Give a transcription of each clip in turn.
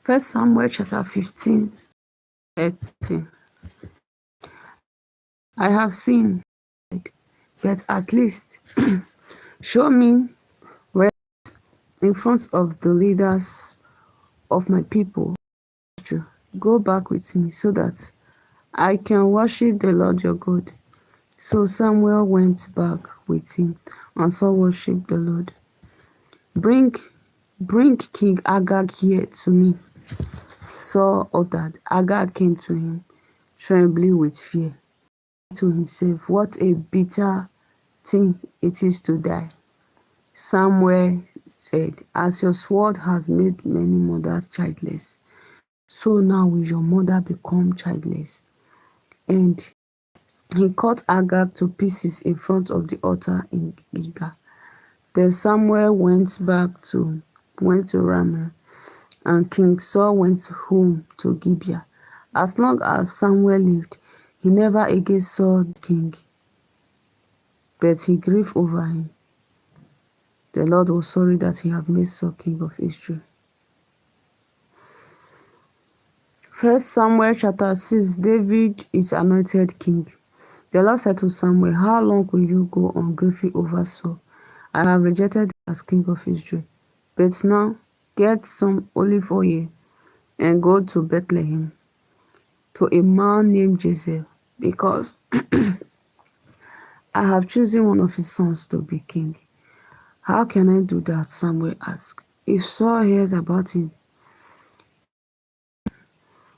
First Samuel chapter 15:13. I have seen, but at least show me where in front of the leaders of my people. Go back with me so that I can worship the Lord your God. So Samuel went back with him and Saul worshipped the Lord. Bring King Agag here to me. Saul ordered. Agag came to him, trembling with fear. To himself, what a bitter thing it is to die. Samuel said, as your sword has made many mothers childless, so now will your mother become childless. And he cut Agag to pieces in front of the altar in Gilgal. Then Samuel went to Ramah, and King Saul went home to Gibeah. As long as Samuel lived, he never again saw the king, but he grieved over him. The Lord was sorry that he had made Saul king of Israel. 1 Samuel chapter 6. David is anointed king. The Lord said to Samuel, how long will you go on grieving over Saul? I have rejected him as king of Israel. But now get some olive oil and go to Bethlehem to a man named Jesse, because I have chosen one of his sons to be king. How can I do that? Samuel asked. If Saul hears about it.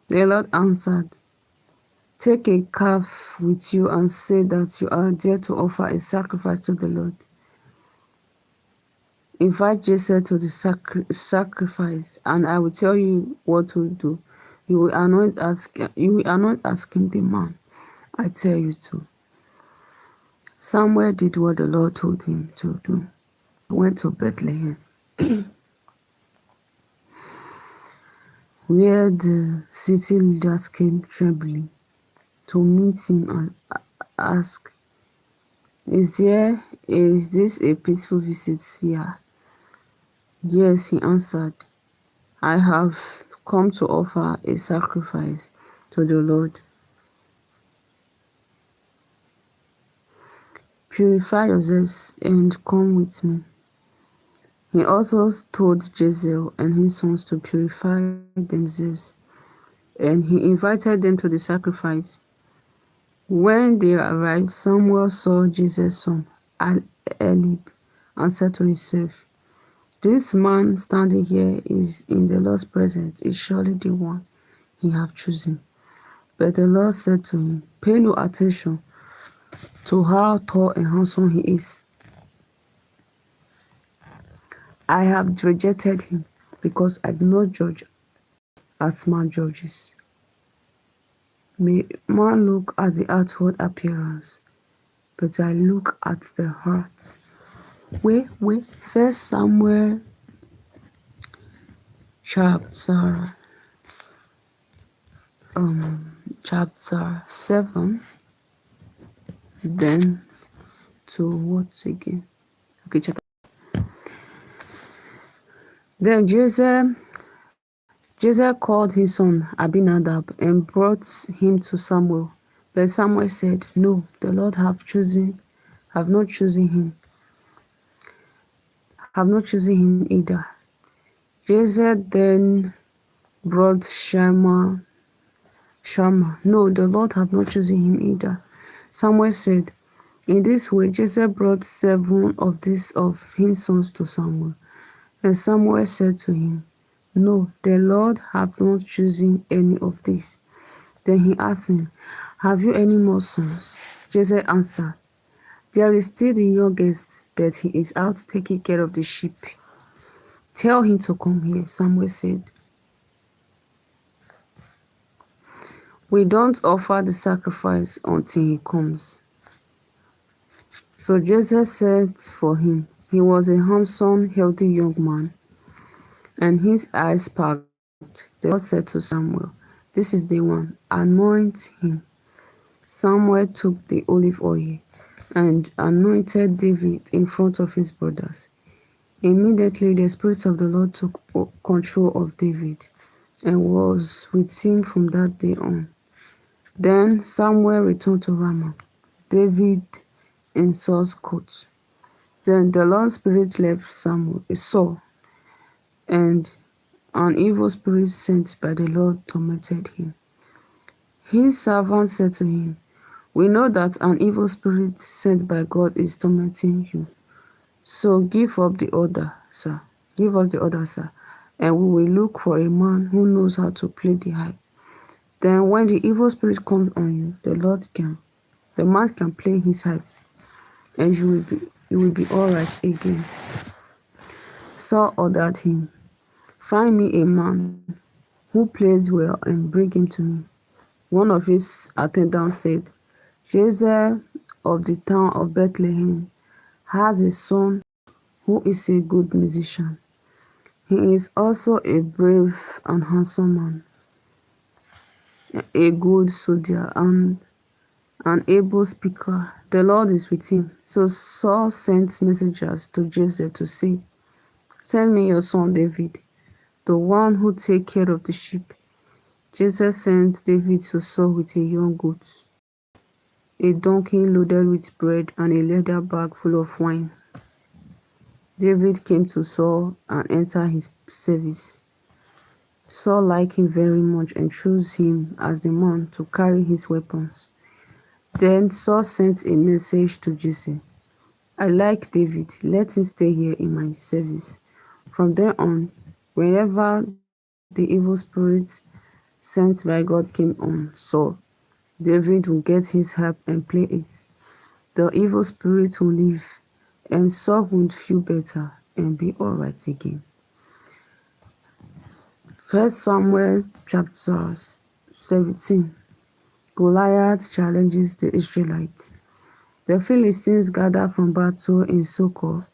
The Lord answered, take a calf with you and say that you are there to offer a sacrifice to the Lord. Invite Jesse to the sacrifice, and I will tell you what to do. You will anoint as king the man I tell you to. Samuel did what the Lord told him to do. He went to Bethlehem, where the city leaders came trembling to meet him and ask, Is this a peaceful visit here? Yes, he answered. I have come to offer a sacrifice to the Lord. Purify yourselves and come with me. He also told Jezeel and his sons to purify themselves, and he invited them to the sacrifice. When they arrived, Samuel saw Jesse's son, Eliab, and said to himself, this man standing here is in the Lord's presence, is surely the one he hath chosen. But the Lord said to him, pay no attention to how tall and handsome he is. I have rejected him, because I do not judge as man judges. May man look at the outward appearance, but I look at the heart. First Samuel chapter 7, then to what again? Okay, chapter. Then Jesse called his son Abinadab and brought him to Samuel. But Samuel said, no, the Lord have not chosen him either. Jesse then brought Shammah. No, the Lord have not chosen him either. Samuel said, in this way Jesse brought 7 of his sons to Samuel. And Samuel said to him, no, the Lord hath not chosen any of these. Then he asked him, have you any more sons? Jesse answered, there is still the youngest, but he is out taking care of the sheep. Tell him to come here, Samuel said. We don't offer the sacrifice until he comes. So Jesse sent for him. He was a handsome, healthy young man, and his eyes sparkled. The Lord said to Samuel, this is the one, anoint him. Samuel took the olive oil and anointed David in front of his brothers. Immediately the Spirit of the Lord took control of David, and was with him from that day on. Then Samuel returned to Ramah, David in Saul's court. Then the Lord's spirit left Saul, and an evil spirit sent by the Lord tormented him. His servant said to him, "We know that an evil spirit sent by God is tormenting you. So give up the order, sir. Give us the order, sir, and we will look for a man who knows how to play the harp. Then when the evil spirit comes on you, the man can play his harp, and you will be all right again." Saul ordered him, "Find me a man who plays well and bring him to me." One of his attendants said, "Jesse of the town of Bethlehem has a son who is a good musician. He is also a brave and handsome man, a good soldier, and an able speaker. The Lord is with him." So Saul sent messengers to Jesse to say, "Send me your son David, the one who takes care of the sheep." Jesse sent David to Saul with a young goat, a donkey loaded with bread, and a leather bag full of wine. David came to Saul and entered his service. Saul liked him very much and chose him as the man to carry his weapons. Then Saul sent a message to Jesse, "I like David, let him stay here in my service." From then on, whenever the evil spirit sent by God came on Saul, David would get his harp and play it. The evil spirit would leave, and Saul would feel better and be alright again. 1 Samuel chapter 17. Goliath challenges the Israelites. The Philistines gathered for battle in Socoh,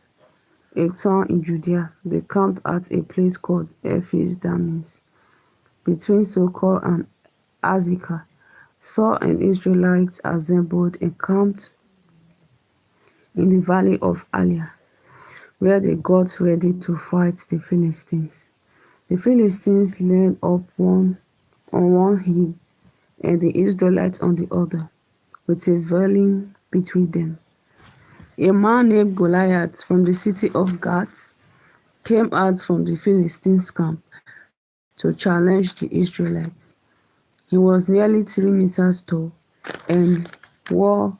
a town in Judea. They camped at a place called Ephes-Dammim, between Socoh and Azekah. Saul and Israelites assembled and camped in the valley of Elah, where they got ready to fight the Philistines. The Philistines lined up on one hill and the Israelites on the other, with a valley between them. A man named Goliath from the city of Gath came out from the Philistines' camp to challenge the Israelites. He was nearly 3 meters tall and wore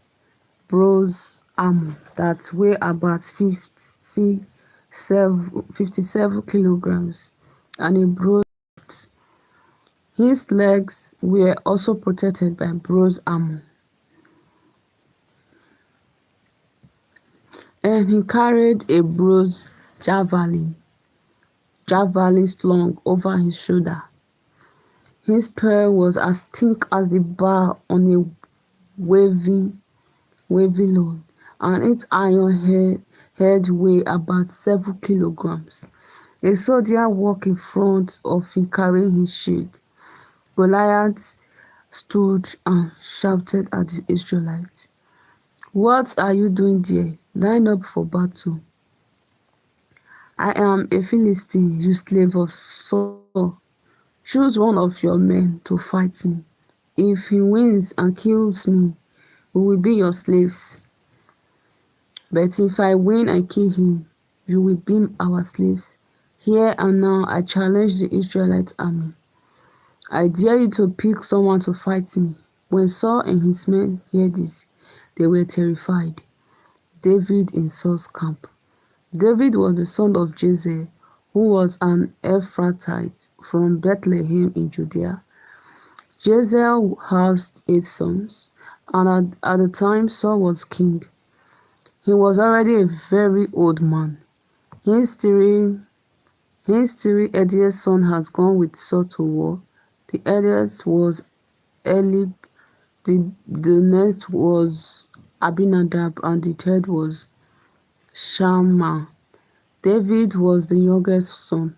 bronze armor that weighed about 57 kilograms and a bronze belt. His legs were also protected by bronze armor, and he carried a bronze javelin slung over his shoulder. His spear was as thick as the bar on a waving load, and its iron head weighed about 7 kilograms. A soldier walked in front of him carrying his shield. Goliath stood and shouted at the Israelites, "What are you doing there? Line up for battle." "I am a Philistine, you slave of Saul. Choose one of your men to fight me. If he wins and kills me, we will be your slaves. But if I win and kill him, you will be our slaves." Here and now I challenge the Israelite army. I dare you to pick someone to fight me. When Saul and his men heard this, they were terrified. David in Saul's camp. David was the son of Jesse, who was an Ephrathite from Bethlehem in Judea. Jesse had 8 sons, and at the time Saul was king, he was already a very old man. His three eldest sons had gone with Saul to war. The eldest was Eliab, the next was Abinadab, and the third was Shammah. David was the youngest son,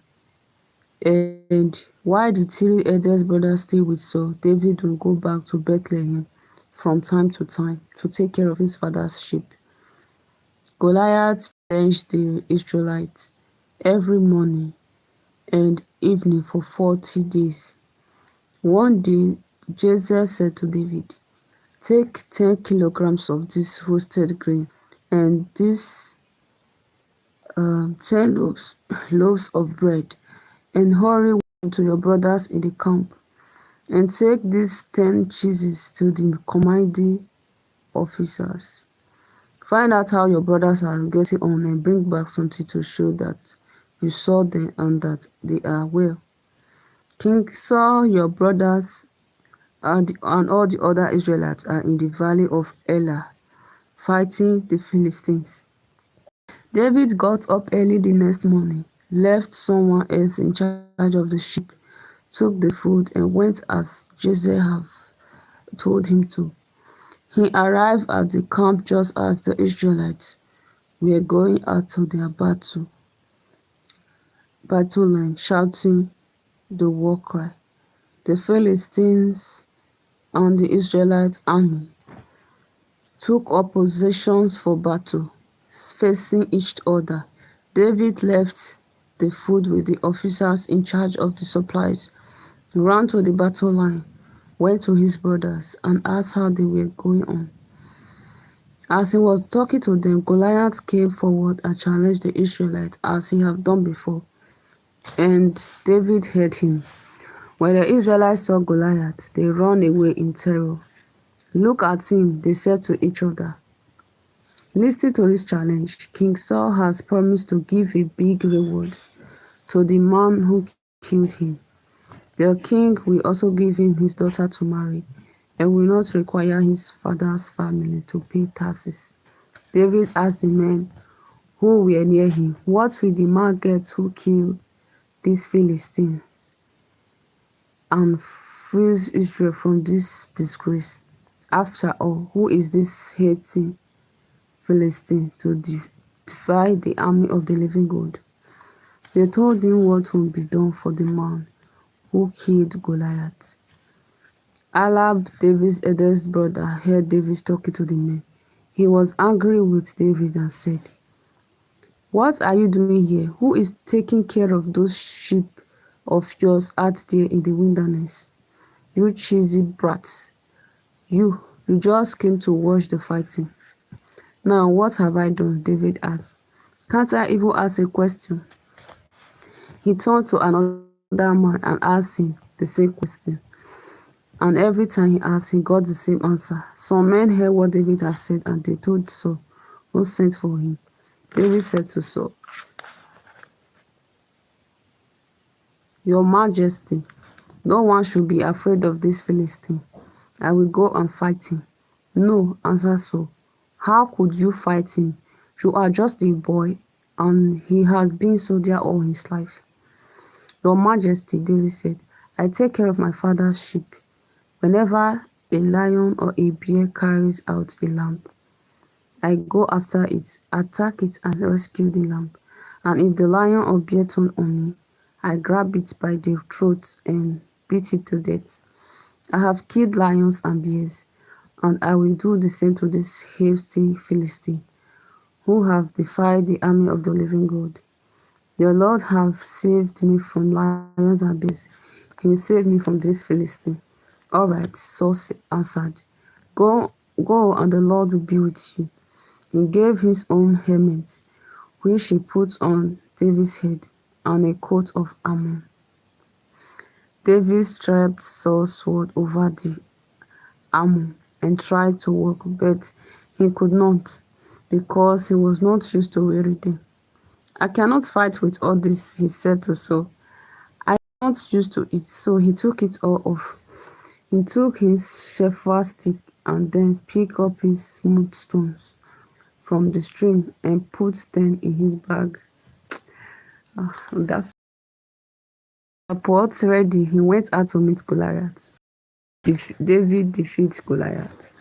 and while the 3 eldest brothers stayed with Saul, David would go back to Bethlehem from time to time to take care of his father's sheep. Goliath challenged the Israelites every morning, and evening for 40 days. One day Jesse said to David, "Take 10 kilograms of this roasted grain and these 10 loaves of bread, and hurry to your brothers in the camp, and take these 10 cheeses to the commanding officers. Find out how your brothers are getting on and bring back something to show that you saw them and that they are well. King Saul, your brothers, and all the other Israelites are in the valley of Elah fighting the Philistines." David got up early the next morning, left someone else in charge of the sheep, took the food, and went as Jesse had told him to. He arrived at the camp just as the Israelites were going out to their battle line, shouting the war cry. The Philistines and the Israelite army took up positions for battle, facing each other. David left the food with the officers in charge of the supplies, ran to the battle line, went to his brothers, and asked how they were going on. As he was talking to them, Goliath came forward and challenged the Israelites as he had done before, and David heard him. When the Israelites saw Goliath, they ran away in terror. "Look at him," they said to each other. Listening to his challenge, King Saul has promised to give a big reward to the man who killed him. The king will also give him his daughter to marry and will not require his father's family to pay taxes. David asked the men who were near him, "What will the man get who killed these Philistines and frees Israel from this disgrace? After all, who is this hating Philistine to defy the army of the living God?" They told him what would be done for the man who killed Goliath. Alab, David's eldest brother, heard David talking to the men. He was angry with David and said, "What are you doing here? Who is taking care of those sheep of yours out there in the wilderness? You cheesy brat. You just came to watch the fighting." "Now what have I done?" David asked. "Can't I even ask a question?" He turned to another man and asked him the same question. And every time he asked, he got the same answer. Some men heard what David had said and they told Saul, who sent for him. David said to Saul, "Your Majesty, no one should be afraid of this Philistine. I will go and fight him." "No," answered Saul. "How could you fight him? You are just a boy, and he has been soldier all his life." "Your Majesty," David said, "I take care of my father's sheep. Whenever a lion or a bear carries out a lamb, I go after it, attack it and rescue the lamb. And if the lion or bear turn on me, I grab it by the throat and beat it to death. I have killed lions and bears, and I will do the same to this hasty Philistine, who have defied the army of the living God. The Lord have saved me from lions and bears. He will save me from this Philistine." "All right," Saul answered. Go, go, and the Lord will be with you." He gave his own helmet, which he put on David's head, and a coat of armor. David strapped Saul's sword over the armor and tried to walk, but he could not, because he was not used to wearing them. "I cannot fight with all this," he said to Saul. "I am not used to it." So he took it all off. He took his shepherd's stick and then picked up his smooth stones from the stream and put them in his bag. That's the pot ready. He went out to meet Goliath. David defeats Goliath.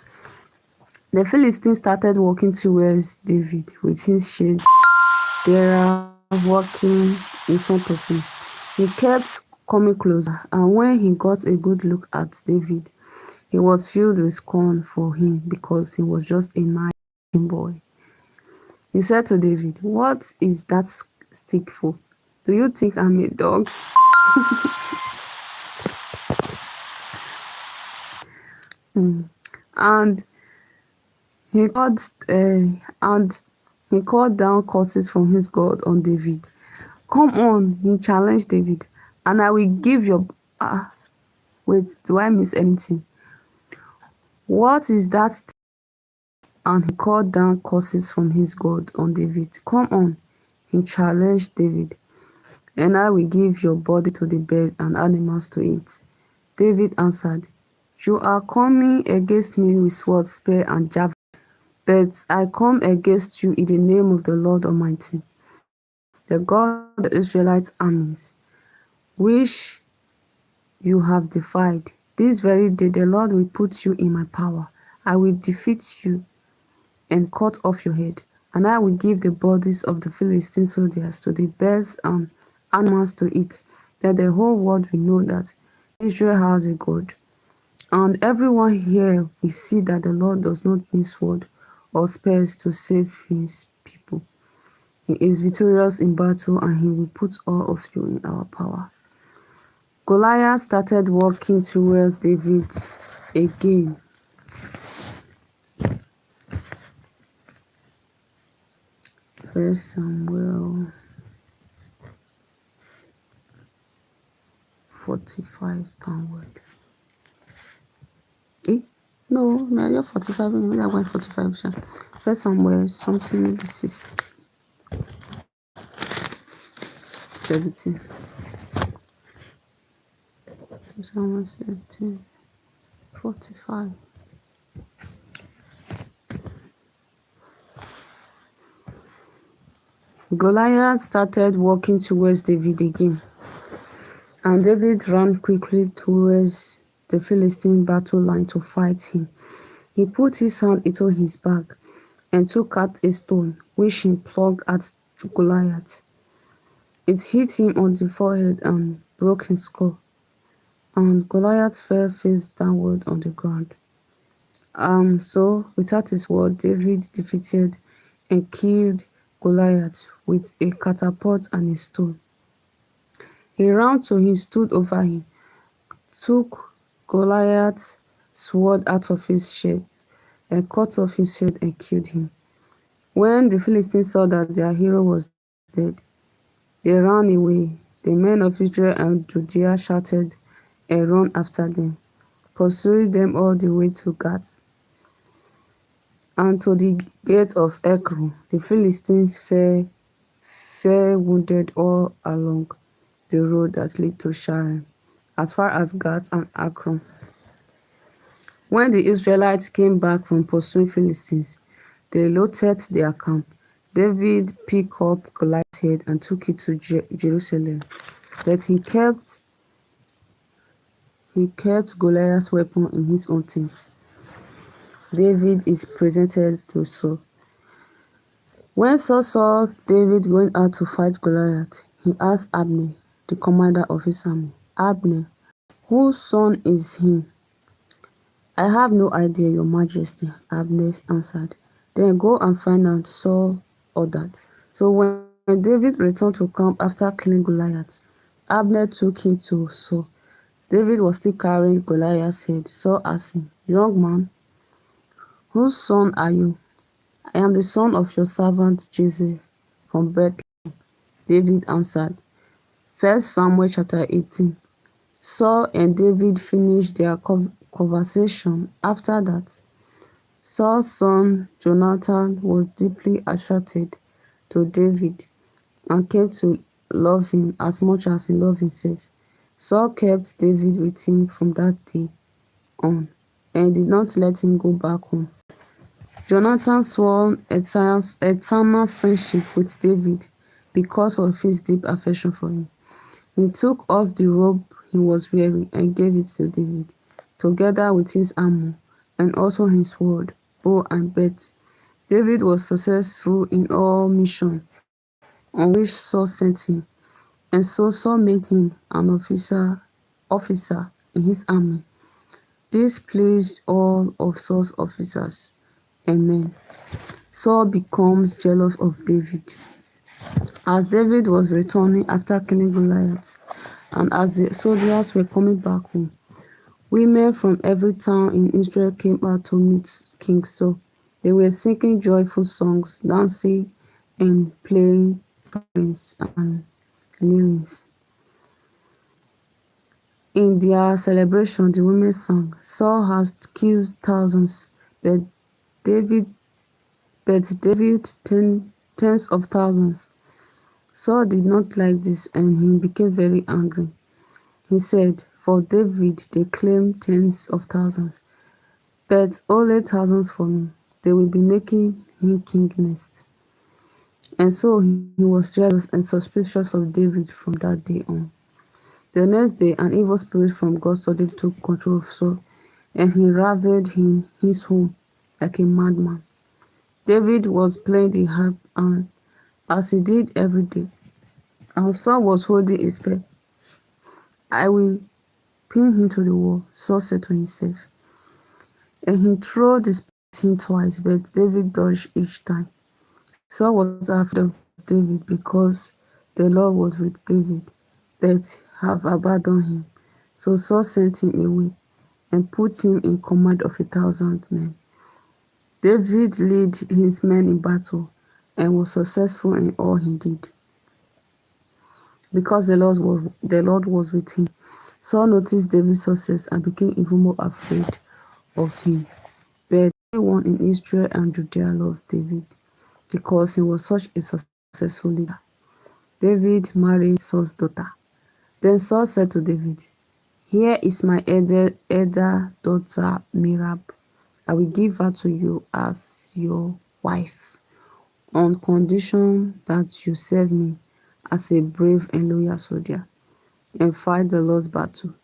The Philistines started walking towards David with his shield bearer walking in front of him. He kept coming closer, and when he got a good look at David, he was filled with scorn for him because he was just a nice boy. He said to David, "What is that stick for? Do you think I'm a dog?" Mm. And he called and he called down curses from his God on David. Come on, he challenged David, and I will give your wait, do I miss anything? What is that? And he called down curses from his God on David. Come on, he challenged David, and I will give your body to the birds and animals to eat. David answered, you are coming against me with sword, spear, and javelin, but I come against you in the name of the Lord Almighty, the God of the Israelite armies, which you have defied. This very day the Lord will put you in my power. I will defeat you and cut off your head, and I will give the bodies of the Philistine soldiers to the birds and animals to eat, that the whole world will know that Israel has a God. And everyone here will see that the Lord does not need sword or spears to save his people. He is victorious in battle, and he will put all of you in our power. Goliath started walking towards David again. First Samuel 45 downward. Eh? No, maybe 45. Maybe I went 45. Sha. First Samuel something 17. First Samuel 17, 45. Goliath started walking towards David again, and David ran quickly towards the Philistine battle line to fight him. He put his hand into his bag and took out a stone, which he plucked at Goliath. It hit him on the forehead and broke his skull, and Goliath fell face downward on the ground. So, without his word, David defeated and killed Goliath with a catapult and a stone. He ran to him, stood over him, took Goliath's sword out of his shirt, and cut off his head and killed him. When the Philistines saw that their hero was dead, they ran away. The men of Israel and Judea shouted and ran after them, pursuing them all the way to Gath and to the gate of Ekron. The Philistines fell wounded all along the road that led to Sharon, as far as Gath and Ekron. When the Israelites came back from pursuing Philistines, they looted their camp. David picked up Goliath's head and took it to Jerusalem, but he kept Goliath's weapon in his own tent. David is presented to Saul. When Saul saw David going out to fight Goliath, he asked Abner, the commander of his army, Abner, whose son is he? I have no idea, your majesty, Abner answered. Then go and find out, Saul ordered. So when David returned to camp after killing Goliath, Abner took him to Saul. David was still carrying Goliath's head. Saul asked him, young man, whose son are you? I am the son of your servant Jesse from Bethlehem, David answered. First Samuel chapter 18. Saul and David finished their conversation. After that, Saul's son Jonathan was deeply attracted to David and came to love him as much as he loved himself. Saul kept David with him from that day on and did not let him go back home. Jonathan swore eternal friendship with David because of his deep affection for him. He took off the robe he was wearing and gave it to David, together with his armor and also his sword, bow and belt. David was successful in all missions on which Saul sent him, and so Saul made him an officer in his army. This pleased all of Saul's officers and men. Saul becomes jealous of David. As David was returning after killing Goliath, And as the soldiers were coming back home, women from every town in Israel came out to meet King Saul. They were singing joyful songs, dancing, and playing tambourines and lyres. In their celebration, the women sang, "Saul has killed thousands, but David tens of thousands." Saul did not like this and he became very angry. He said, "For David they claim tens of thousands, but only thousands for me. They will be making him king next." And so he was jealous and suspicious of David from that day on. The next day, an evil spirit from God suddenly took control of Saul, and he ravaged his home like a madman. David was playing the harp, and as he did every day, and Saul was holding a spear. "I will pin him to the wall," Saul said to himself, and he threw the spear at him twice, but David dodged each time. Saul was afraid of David because the Lord was with David, but have abandoned him. So Saul sent him away and put him in command of 1,000 men. David led his men in battle and was successful in all he did, because the Lord was with him. Saul noticed David's success and became even more afraid of him. But everyone in Israel and Judea loved David because he was such a successful leader. David married Saul's daughter. Then Saul said to David, "Here is my elder daughter Merab. I will give her to you as your wife, on condition that you serve me as a brave and loyal soldier and fight the Lord's battle."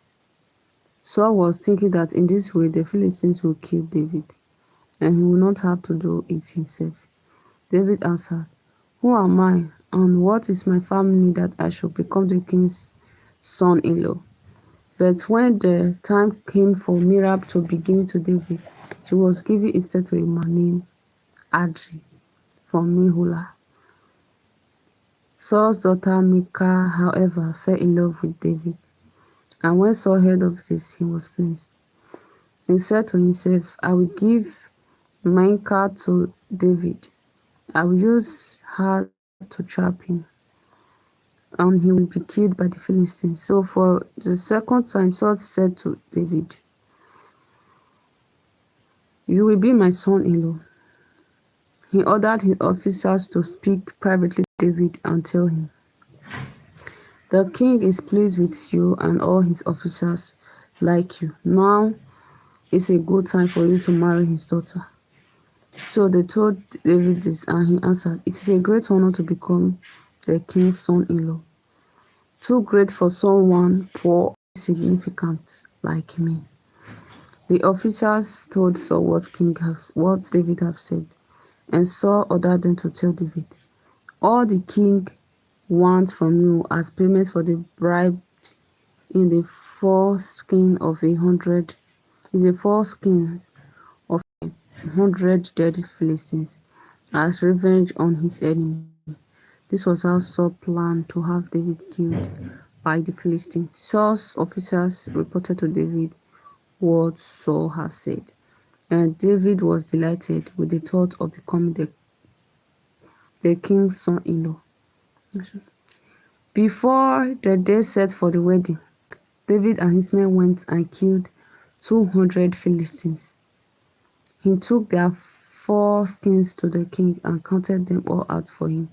Saul was thinking that in this way the Philistines will kill David, and he would not have to do it himself. David answered, "Who am I, and what is my family that I should become the king's son-in-law?" But when the time came for Merab to be given to David, she was given instead to a man named Adri from Meholah. Saul's daughter Michal, however, fell in love with David, and when Saul heard of this, he was pleased. He said to himself, "I will give Michal to David. I will use her to trap him, and he will be killed by the Philistines." So for the second time Saul said to David, "You will be my son-in-law." He ordered his officers to speak privately to David and tell him, "The king is pleased with you and all his officers like you. Now is a good time for you to marry his daughter." So they told David this, and he answered, "It is a great honor to become the king's son-in-law. Too great for someone poor and insignificant like me." The officers told Saul what David had said, and Saul ordered them to tell David, "All the king wants from you as payment for the bribe in the foreskin of 100 dead Philistines, as revenge on his enemy." This was how Saul planned to have David killed by the Philistines. Saul's officers reported to David what Saul had said, and David was delighted with the thought of becoming the king's son-in-law. Before the day set for the wedding, David and his men went and killed 200 Philistines. He took their foreskins to the king and counted them all out for him,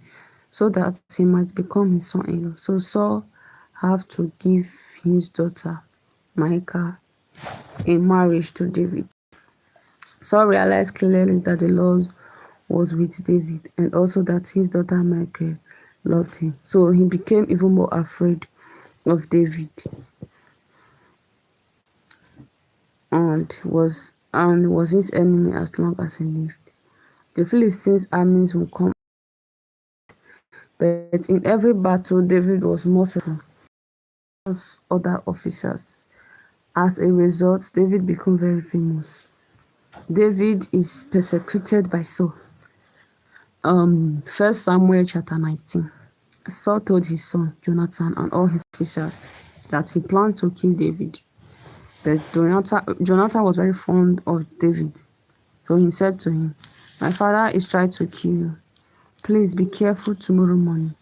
so that he might become his son-in-law. So Saul had to give his daughter Michal in marriage to David. Saul realized clearly that the Lord was with David, and also that his daughter Michal loved him. So he became even more afraid of David, and was his enemy as long as he lived. The Philistines' armies would come, but in every battle David was merciful to other officers. As a result, David became very famous. David is persecuted by Saul. 1 Samuel chapter 19. Saul told his son Jonathan and all his officers that he planned to kill David. But Jonathan was very fond of David, so he said to him, "My father is trying to kill you. Please be careful tomorrow morning.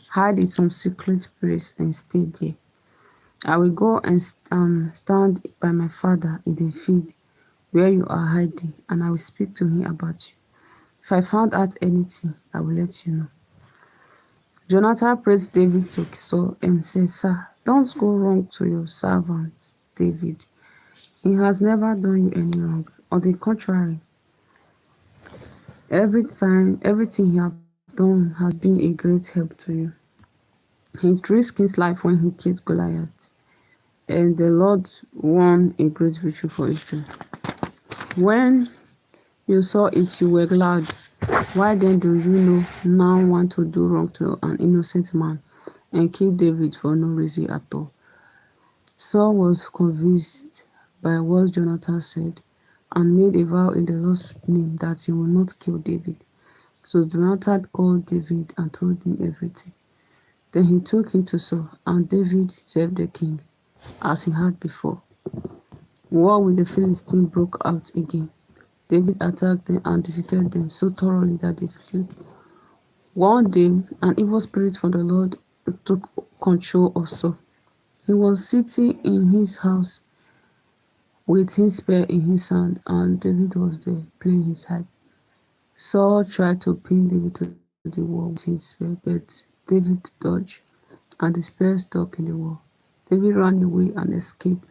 Hide in some secret place and stay there. I will go and stand by my father in the field where you are hiding, and I will speak to him about you. If I found out anything, I will let you know." Jonathan praised David to Saul and said, "Sir, don't go wrong to your servant David. He has never done you any wrong. On the contrary, everything he has done has been a great help to you. He risked his life when he killed Goliath, and the Lord won a great victory for Israel. When you saw it, you were glad. Why then do you now want to do wrong to an innocent man and kill David for no reason at all?" Saul was convinced by what Jonathan said and made a vow in the Lord's name that he would not kill David. So Jonathan called David and told him everything. Then he took him to Saul, and David served the king as he had before. War with the Philistines broke out again. David attacked them and defeated them so thoroughly that they fled. One day, an evil spirit from the Lord took control of Saul. He was sitting in his house with his spear in his hand, and David was there playing his harp. Saul tried to pin David to the wall with his spear, but David dodged, and the spear stuck in the wall. David ran away and escaped.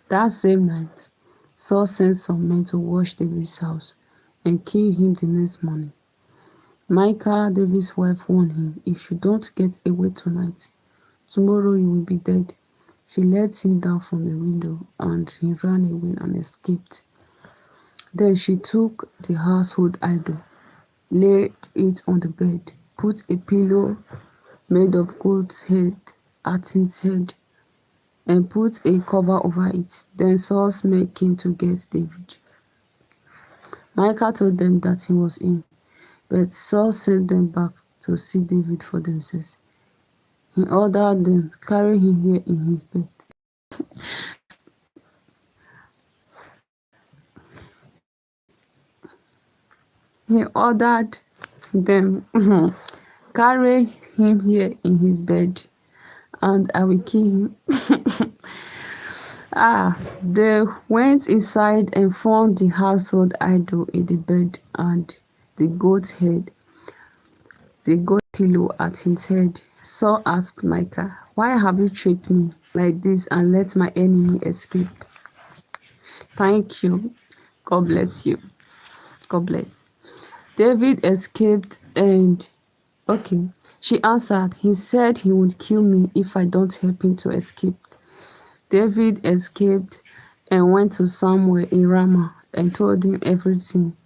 That same night, Saul sent some men to watch David's house and kill him the next morning. Michal, David's wife, warned him, "If you don't get away tonight, tomorrow you will be dead." She let him down from the window, and he ran away and escaped. Then she took the household idol, laid it on the bed, put a pillow made of goat's head at its head, and put a cover over it. Then Saul's men came to get David. Michal told them that he was in, but Saul sent them back to see David for themselves. He ordered them, "Carry him here in his bed." He ordered them, "Carry him here in his bed, and I will kill him." They went inside and found the household idol in the bed and the goat pillow at his head. Saul asked Michal, "Why have you tricked me like this and let my enemy escape?" "Thank you. God bless you. God bless." David escaped and okay. She answered, "He said he would kill me if I don't help him to escape." David escaped and went to Samuel in Ramah and told him everything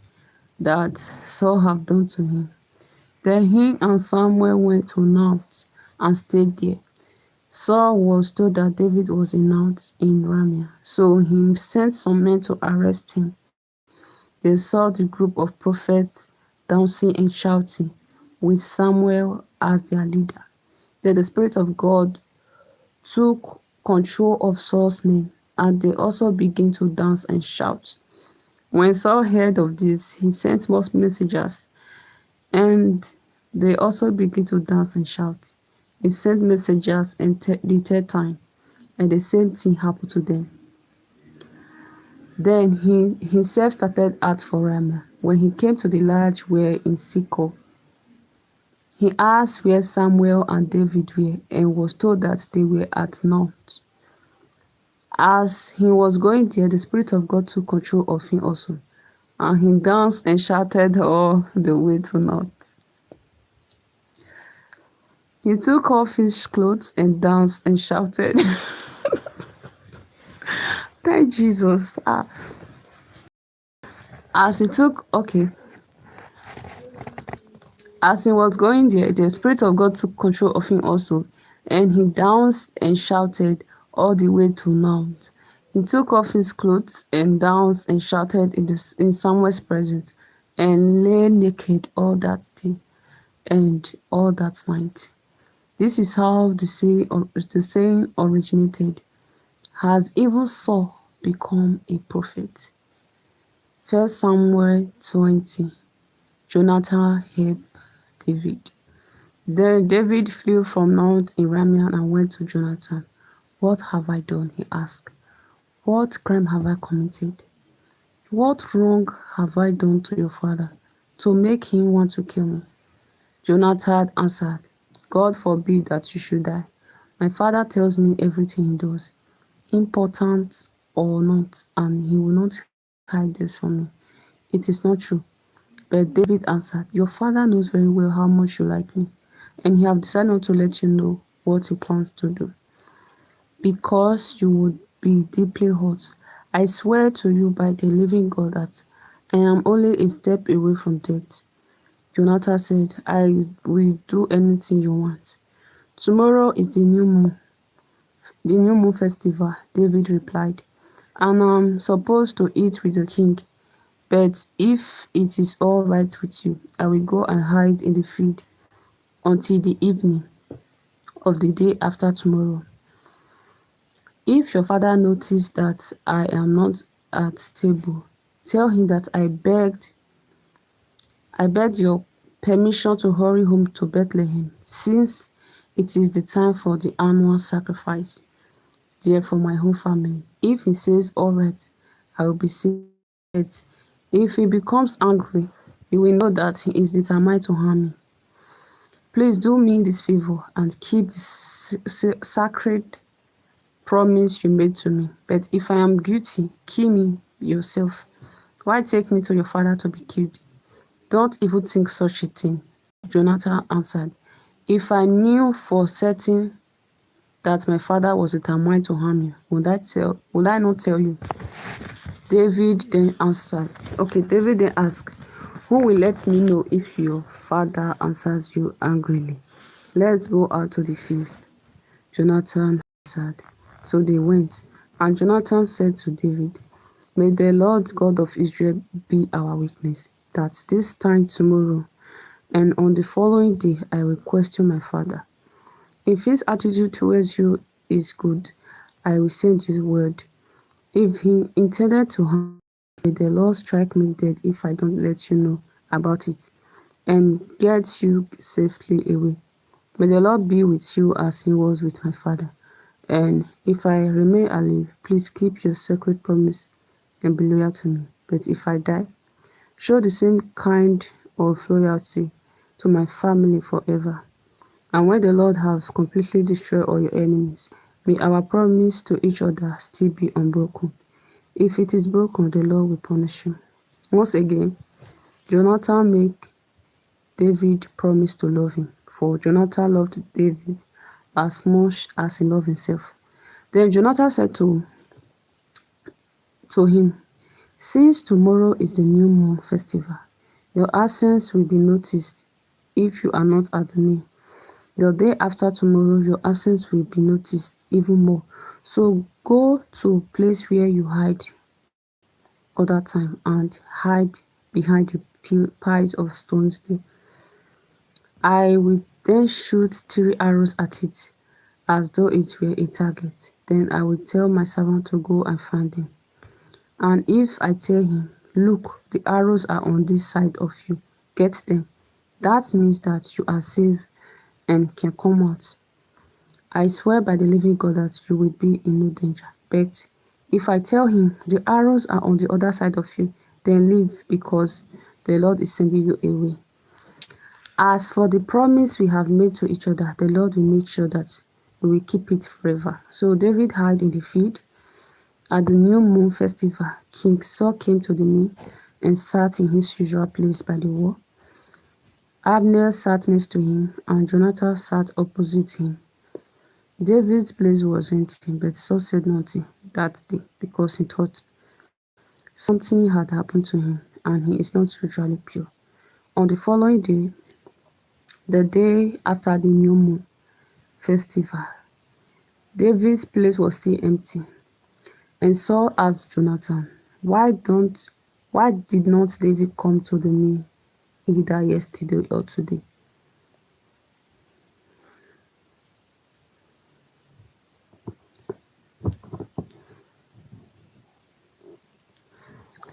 that Saul had done to him. Then he and Samuel went to Naoth and stayed there. Saul was told that David was in Naoth in Ramah, so he sent some men to arrest him. They saw the group of prophets dancing and shouting, with Samuel as their leader. Then the Spirit of God took control of Saul's men, and they also began to dance and shout. When Saul heard of this, he sent more messengers, and they also began to dance and shout. He sent messengers the third time, and the same thing happened to them. Then he himself started out for Ramah. When he came to the large well in Sikor, he asked where Samuel and David were, and was told that they were at Naoth. As he was going there, the Spirit of God took control of him also, and he danced and shouted all the way to Naoth. He took off his clothes and danced and shouted. Thank Jesus. As he took, okay, as he was going there, the Spirit of God took control of him also, and he danced and shouted all the way to Naoth. He took off his clothes and danced and shouted in Samuel's presence, and lay naked all that day. and all that night. This is how the saying originated. Has even Saul become a prophet? First Samuel 20. Jonathan helped David. Then David flew from North in Ramah and went to Jonathan. What have I done? He asked. What crime have I committed? What wrong have I done to your father to make him want to kill me? Jonathan answered, God forbid that you should die. My father tells me everything he does, important or not, and he will not hide this from me. It is not true. But David answered, Your father knows very well how much you like me, and he have decided not to let you know what he plans to do, because you would be deeply hurt. I swear to you by the living God that I am only a step away from death. Jonathan said, I will do anything you want. Tomorrow is the new moon festival, David replied, and I'm supposed to eat with the king. But if it is all right with you, I will go and hide in the field until the evening of the day after tomorrow. If your father notices that I am not at table, tell him that I begged your permission to hurry home to Bethlehem, since it is the time for the annual sacrifice there for my whole family. If he says all right, I will be safe. But if he becomes angry, you will know that he is determined to harm me. Please do me this favor and keep the sacred promise you made to me. But if I am guilty, kill me yourself. Why take me to your father to be killed? Don't even think such a thing. Jonathan answered, If I knew for certain that my father was determined to harm you, would I not tell you? David then asked, Who will let me know if your father answers you angrily? Let's go out to the field. Jonathan answered. So they went, and Jonathan said to David, May the Lord God of Israel be our witness, that this time tomorrow and on the following day I will question my father. If his attitude towards you is good, I will send you word. If he intended to harm you, may the Lord strike me dead if I don't let you know about it and get you safely away. May the Lord be with you as he was with my father. And if I remain alive, please keep your sacred promise and be loyal to me. But if I die, show the same kind of loyalty to my family forever. And when the Lord have completely destroyed all your enemies, may our promise to each other still be unbroken. If it is broken, the Lord will punish you. Once again, Jonathan made David promise to love him, for Jonathan loved David as much as he loved himself. Then Jonathan said to him, Since tomorrow is the new moon festival, your absence will be noticed if you are not at the meal. The day after tomorrow, your absence will be noticed even more. So go to a place where you hide other time and hide behind the piles of stones there. I will then shoot 3 arrows at it, as though it were a target. Then I will tell my servant to go and find them. And if I tell him, Look, the arrows are on this side of you, get them, that means that you are safe and can come out. I swear by the living God that you will be in no danger. But if I tell him, The arrows are on the other side of you, then leave, because the Lord is sending you away. As for the promise we have made to each other, the Lord will make sure that we will keep it forever. So David hid in the field. At the new moon festival, King Saul came to the meal and sat in his usual place by the wall. Abner sat next to him, and Jonathan sat opposite him. David's place was empty, but Saul said nothing that day because he thought something had happened to him, and he is not usually pure. On the following day, the day after the new moon festival, David's place was still empty. And Saul asked Jonathan, why did not David come to the meal either yesterday or today?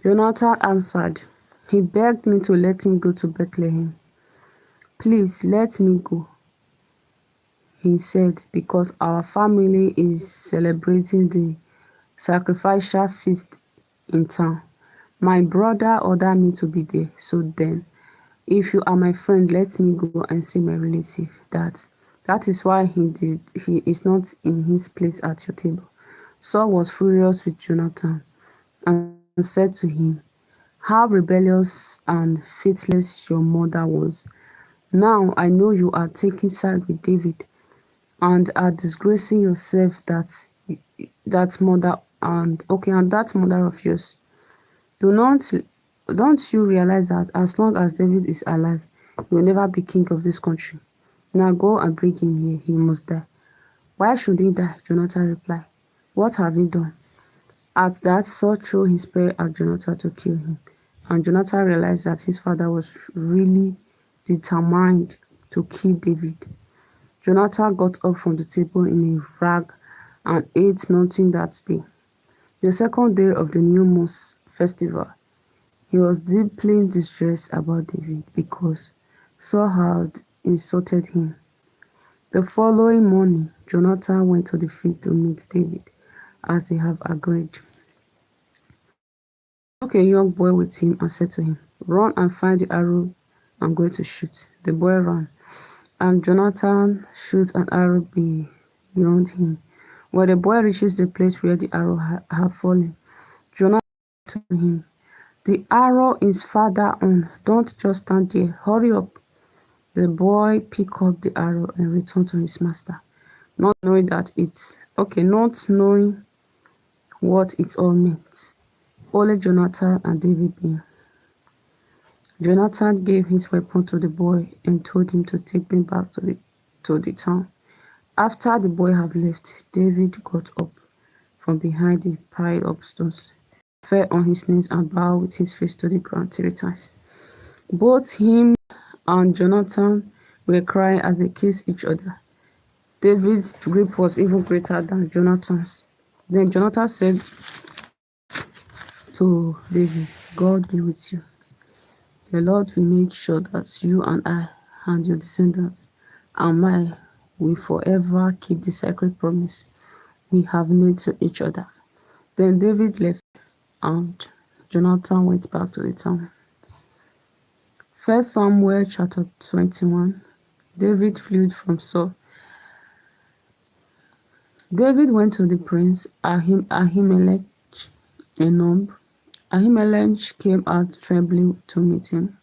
Jonathan answered, "He begged me to let him go to Bethlehem. Please let me go," he said, "because our family is celebrating the sacrificial feast in town. My brother ordered me to be there, so then, if you are my friend, let me go and see my relative. That is why he is not in his place at your table." Saul was furious with Jonathan and said to him, "How rebellious and faithless your mother was. Now I know you are taking side with David and are disgracing yourself that mother and that mother of yours. Do not don't you realize that as long as David is alive, he will never be king of this country? Now go and bring him here. He must die." "Why should he die?" Jonathan replied. "What have you done?" At that, Saul threw his spear at Jonathan to kill him, and Jonathan realized that his father was really determined to kill David. Jonathan got up from the table in a rag and ate nothing that day. The second day of the new moon festival, he was deeply distressed about David because Saul had insulted him. The following morning, Jonathan went to the field to meet David as they had agreed. He took a young boy with him and said to him, "Run and find the arrow I'm going to shoot." The boy ran, and Jonathan shot an arrow beyond him. When the boy reaches the place where the arrow had fallen, Jonathan said to him, "The arrow is farther on. Don't just stand there. Hurry up." The boy picked up the arrow and returned to his master, not knowing what it all meant. Only Jonathan and David knew. Jonathan gave his weapon to the boy and told him to take them back to the town. After the boy had left, David got up from behind the piled-up stones, fell on his knees and bowed with his face to the ground 3 times. Both him and Jonathan were crying as they kissed each other. David's grief was even greater than Jonathan's. Then Jonathan said to David, "God be with you. The Lord will make sure that you and I and your descendants and mine will forever keep the sacred promise we have made to each other." Then David left, and Jonathan went back to the town. First Samuel chapter 21. David fled from Saul. David went to the prince Ahimelech in Nob. Ahimelech came out trembling to meet him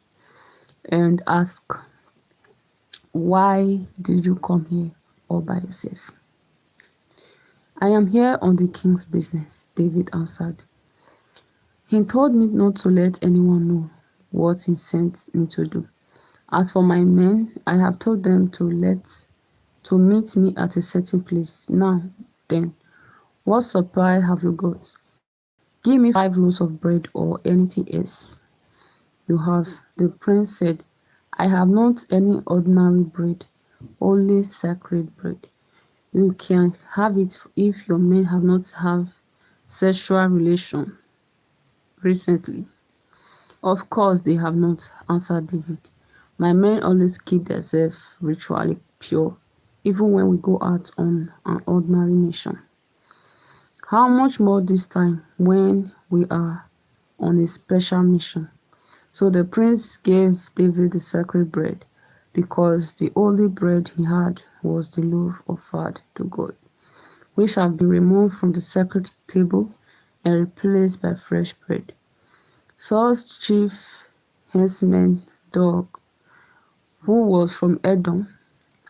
and asked, "Why did you come here all by yourself?" "I am here on the king's business," David answered. "He told me not to let anyone know what he sent me to do. As for my men, I have told them to meet me at a certain place. Now, then, what supply have you got? Give me 5 loaves of bread or anything else you have." The prince said, "I have not any ordinary bread, only sacred bread. You can have it if your men have not had sexual relation recently." "Of course they have not," answered David. "My men always keep themselves ritually pure, even when we go out on an ordinary mission. How much more this time when we are on a special mission?" So the prince gave David the sacred bread, because the only bread he had was the loaf offered to God, which had been removed from the sacred table and replaced by fresh bread. Saul's chief henchman Doeg, who was from Edom,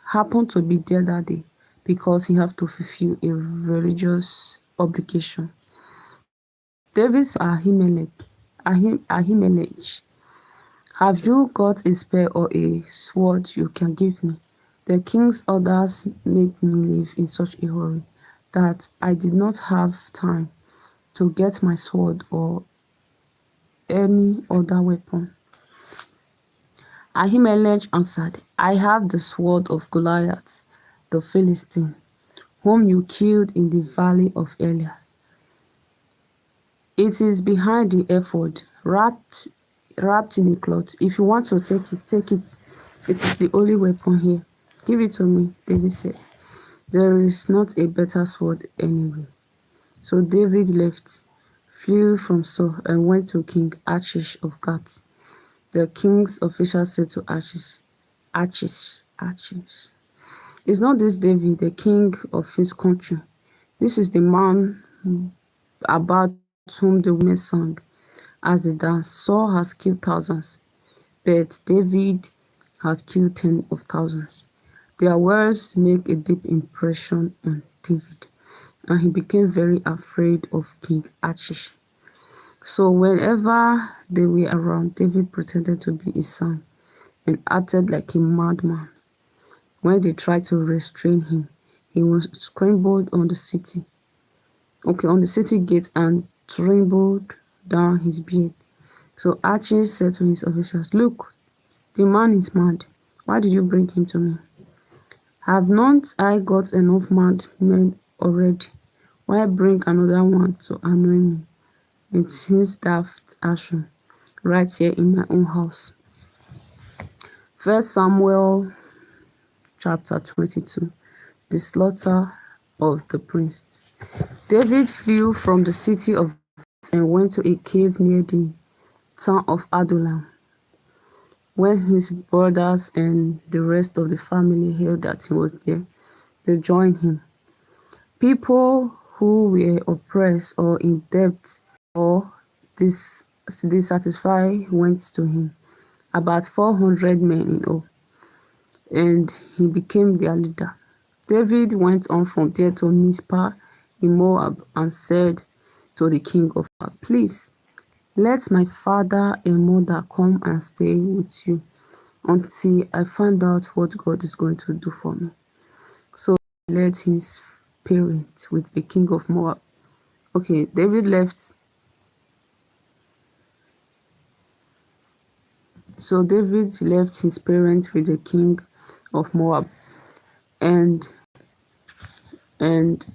happened to be there that day because he had to fulfill a religious obligation. David said to Ahimelech, "Have you got a spear or a sword you can give me?" The king's orders made me leave in such a hurry that I did not have time to get my sword or any other weapon. Ahimelech answered, "I have the sword of Goliath, the Philistine, whom you killed in the valley of Elah. It is behind the ephod, wrapped in a cloth. If you want to take it, take it. It is the only weapon here. Give it to me, David said. There is not a better sword anyway. So David left, flew from Saul, and went to King Achish of Gath. The king's officials said to Achish, is not this David, the king of his country? This is the man about whom the women sang as they danced. Saul has killed thousands, but David has killed tens of thousands. Their words make a deep impression on David, and he became very afraid of King Achish. So whenever they were around, David pretended to be his son and acted like a madman. When they tried to restrain him, he was scrambled on the city gate and trembled down his beard. So Archie said to his officers, look, the man is mad. Why did you bring him to me? Have not I got enough mad men already? Why bring another one to annoy me? It seems daft action right here in my own house. First Samuel chapter 22. The slaughter of the priests. David flew from the city of Gath and went to a cave near the town of Adullam. When his brothers and the rest of the family heard that he was there, they joined him. People who were oppressed or in debt or dissatisfied went to him, about 400 men in all, and he became their leader. David went on from there to Mizpah in Moab and said to the king of Moab, please, let my father and mother come and stay with you until I find out what God is going to do for me. So he led his parents with the king of Moab. Okay, David left. So David left his parents with the king of Moab, and and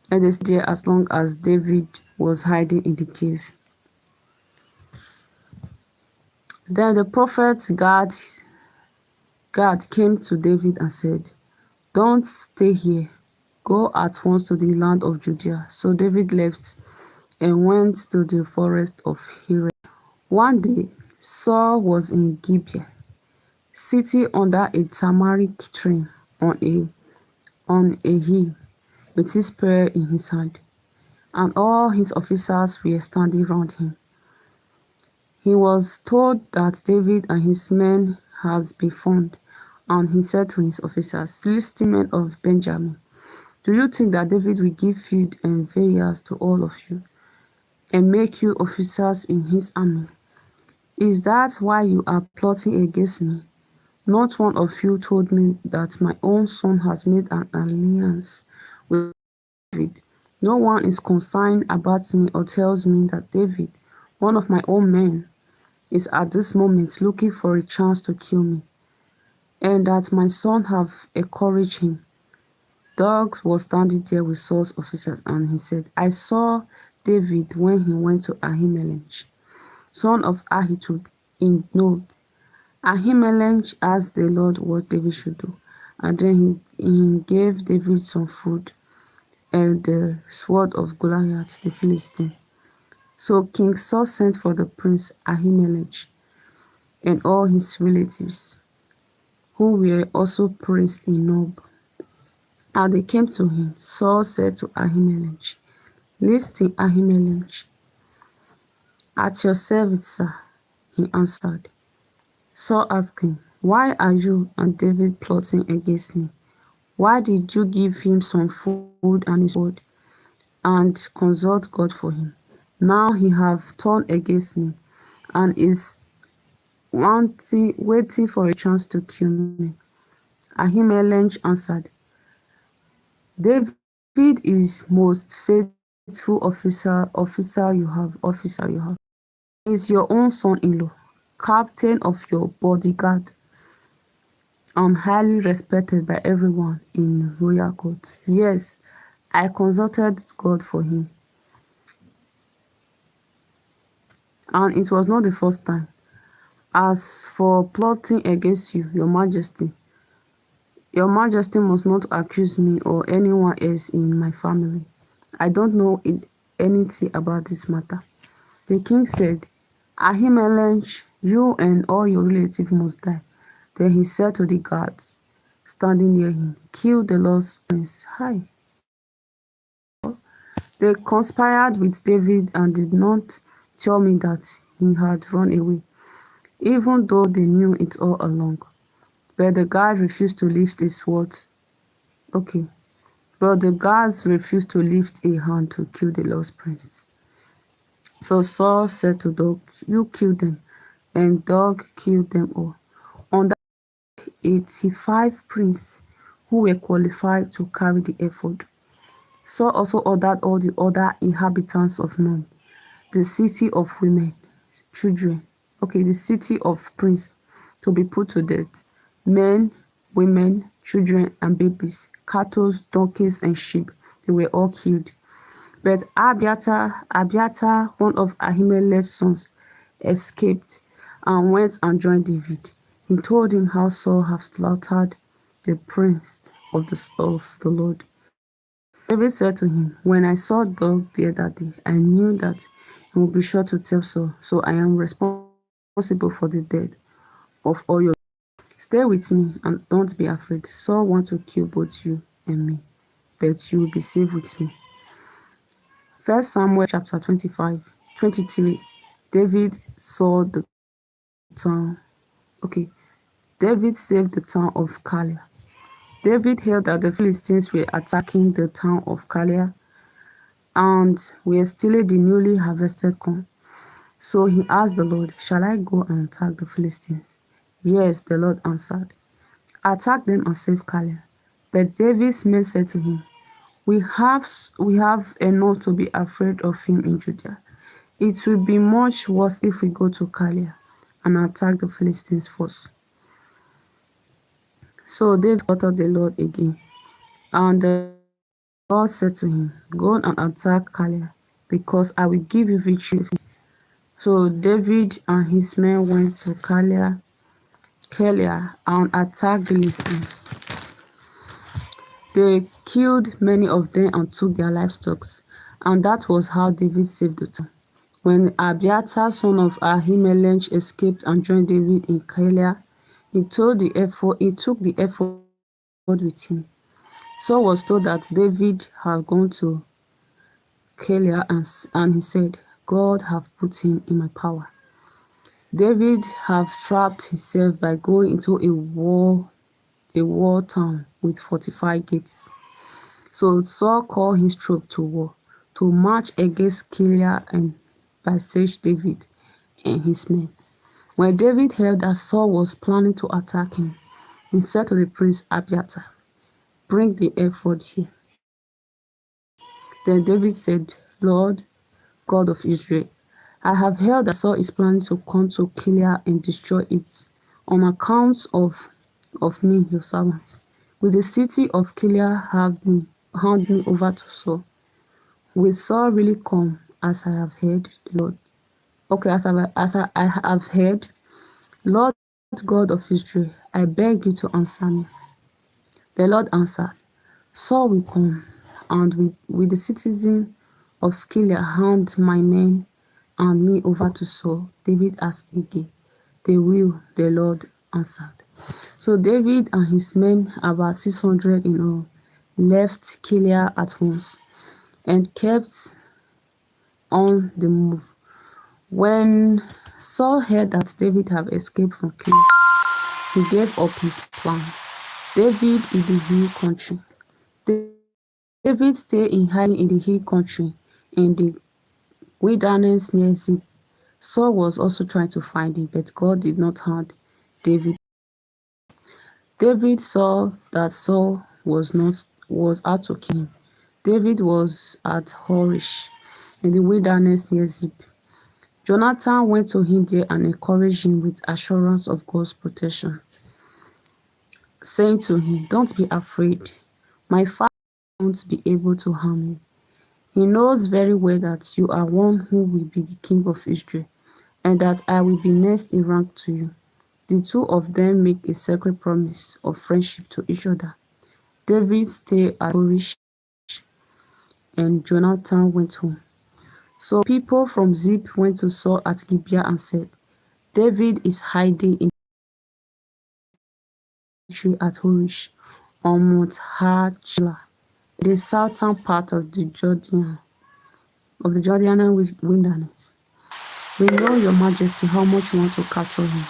and they stayed there as long as David was hiding in the cave. Then the prophet Gad came to David and said, don't stay here. Go at once to the land of Judea. So David left and went to the forest of Hira. One day, Saul was in Gibeah, sitting under a tamarisk tree on a hill, with his spear in his hand, and all his officers were standing round him. He was told that David and his men had been found, and he said to his officers, listen, men of Benjamin, do you think that David will give food and vineyards to all of you, and make you officers in his army? Is that why you are plotting against me? Not one of you told me that my own son has made an alliance with David. No one is concerned about me or tells me that David, one of my own men, is at this moment looking for a chance to kill me, and that my son have encouraged him. Doug was standing there with Saul's officers, and he said, I saw David when he went to Ahimelech, son of Ahitub, in Nob. Ahimelech asked the Lord what David should do, and then he gave David some food and the sword of Goliath the Philistine. So King Saul sent for the prince Ahimelech and all his relatives, who were also priests in Nob. And they came to him. Saul said to Ahimelech, listen, Ahimelech, at your service, sir, he answered. Saul asked him, why are you and David plotting against me? Why did you give him some food and a sword, and consult God for him? Now he have turned against me, and is waiting for a chance to kill me. Ahimelech answered, David is most faithful officer you have. He is your own son-in-law, captain of your bodyguard, and highly respected by everyone in royal court. Yes, I consulted God for him, and it was not the first time. As for plotting against you, your majesty must not accuse me or anyone else in my family. I don't know anything about this matter. The king said, Ahimelech, you and all your relatives must die. Then he said to the guards standing near him, kill the lost prince. Hi. They conspired with David and did not tell me that he had run away, even though they knew it all along. But the guard refused to lift a sword. Okay. But the guards refused to lift a hand to kill the lost prince. So Saul said to Doeg, you kill them. And Doeg killed them all. On that 85 priests who were qualified to carry the ephod. Saul also ordered all the other inhabitants of Nob, the city of women, children, the city of prince, to be put to death. Men, women, children, and babies, cattle, donkeys, and sheep, they were all killed. But Abiathar, one of Ahimelech's sons, escaped and went and joined David. He told him how Saul had slaughtered the prince of the Lord. David said to him, when I saw Doeg the other day, I knew that he would be sure to tell Saul, so I am responsible for the death of all your. Stay with me and don't be afraid. Saul wants to kill both you and me, but you will be safe with me. First Samuel chapter 25, 23. David saw the town. Okay, David saved the town of Keilah. David heard that the Philistines were attacking the town of Keilah and were stealing the newly harvested corn. So he asked the Lord, shall I go and attack the Philistines? Yes, the Lord answered, attack them and save Keilah. But David's men said to him, we have enough to be afraid of him in Judah. It will be much worse if we go to Keilah and attack the Philistines first. So David uttered the Lord again, and the Lord said to him, go and attack Keilah, because I will give you victory. So David and his men went to Keilah and attacked the Philistines. They killed many of them and took their livestock, and that was how David saved the town. When Abiathar, son of Ahimelech, escaped and joined David in Keilah, he took the ephod with him. Saul was told that David had gone to Keilah and he said, God have put him in my power. David have trapped himself by going into a war town with fortified gates. So Saul called his troops to war, to march against Keilah and besiege David and his men. When David heard that Saul was planning to attack him, he said to the prince Abiathar, bring the ephod here. Then David said, Lord, God of Israel, I have heard that Saul is planning to come to Keilah and destroy it on account of me, your servant. Will the city of Keilah hand me over to Saul? Will Saul really come as I have heard, Lord? Okay, as I have heard, Lord God of Israel, I beg you to answer me. The Lord answered, Saul will come, and with the citizens of Keilah hand my men and me over to Saul. David asked again. They will, the Lord answered. So David and his men, about 600 in all, left Keilah at once and kept on the move. When Saul heard that David had escaped from Keilah, he gave up his plan. David in the hill country. David stayed in hiding in the hill country in the wilderness near Ziph. Saul was also trying to find him, but God did not hand David. David saw that Saul was out to kill him. David was at Horish in the wilderness near Ziph. Jonathan went to him there and encouraged him with assurance of God's protection, saying to him, don't be afraid. My father won't be able to harm you. He knows very well that you are one who will be the king of Israel, and that I will be next in rank to you." The two of them make a sacred promise of friendship to each other. David stayed at Horish and Jonathan went home. So people from Ziph went to Saul at Gibeah and said, "David is hiding in the tree at Horish on Mount Hachilah, in the southern part of the Jordanian wilderness. We know, your majesty, how much you want to capture him.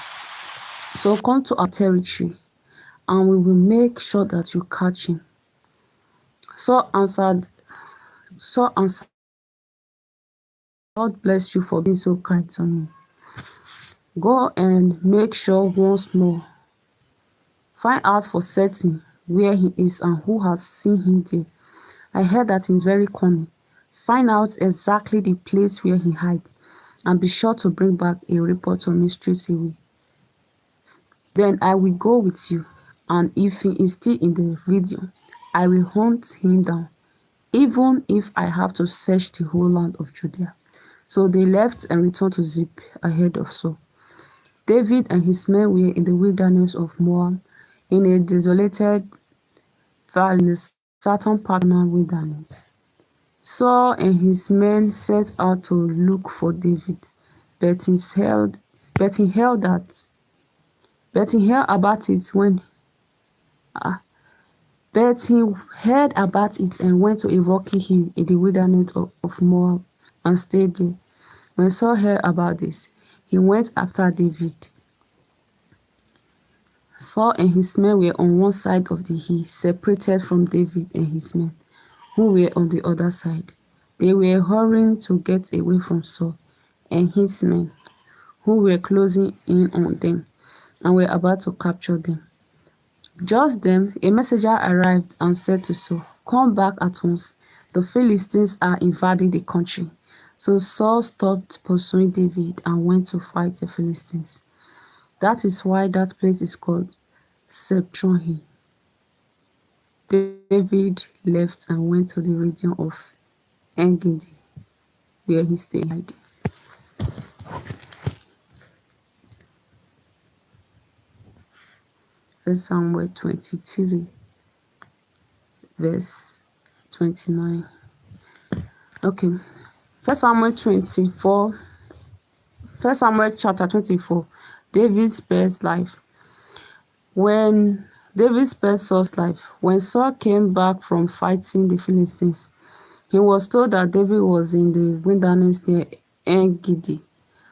So come to our territory, and we will make sure that you catch him." Saul answered, "God bless you for being so kind to me. Go and make sure once more. Find out for certain where he is and who has seen him there. I heard that he is very cunning. Find out exactly the place where he hides, and be sure to bring back a report to me straight away. Then I will go with you, and if he is still in the region, I will hunt him down, even if I have to search the whole land of Judea." So they left and returned to Ziph ahead of Saul. David and his men were in the wilderness of Moab, in a desolated valley in the southern part of the wilderness. Saul and his men set out to look for David, but he heard but he heard that but he heard about it when ah, but he heard about it and went to a rocky hill in the wilderness of Moab and stayed there. When Saul heard about this, he went after David. Saul and his men were on one side of the hill, separated from David and his men, who were on the other side. They were hurrying to get away from Saul and his men, who were closing in on them and were about to capture them. Just then a messenger arrived and said to Saul, "Come back at once. The Philistines are invading the country." So Saul stopped pursuing David and went to fight the Philistines. That is why that place is called Septron. David left and went to the region of Engedi, where he stayed. 1 Samuel 23, verse 29. Okay. 1 Samuel 24. 1 Samuel chapter 24. David spares life. When David spared Saul's life, when Saul came back from fighting the Philistines, he was told that David was in the wilderness near En-Gedi.